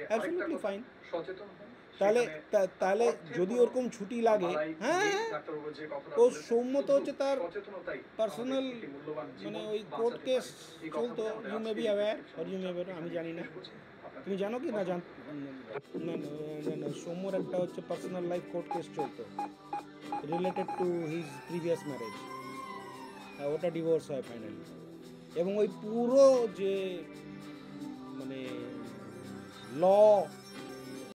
অ্যাবসলিউটলি ফাইন, সচেতন হন। তাহলে সেখানে তাহলে যদি ওরকম ছুটি লাগে, হ্যাঁ ডাক্তারবাবু যে কথাটা ও বলেছেন, সৌম্যত হচ্ছে তার সচেতনতাই পার্সোনাল আমাদের একটি মূল্যবান জীবন মানে ওই বাঁচাতে কোর্ট পারে। কেস এই কথা চলতো, বলে আমাদের ইউ মে আজকের বি এই aware prescription or you may be, আমি জানি না, শেষ করছি। আপনাদের তুমি জানো কি না না সৌম্যর একটা হচ্ছে পার্সোনাল লাইফ কোর্ট কেস চলতো related to his previous marriage, ওটা ডিভোর্স হয় ফাইনালি, এবং ওই পুরো যে মানে ল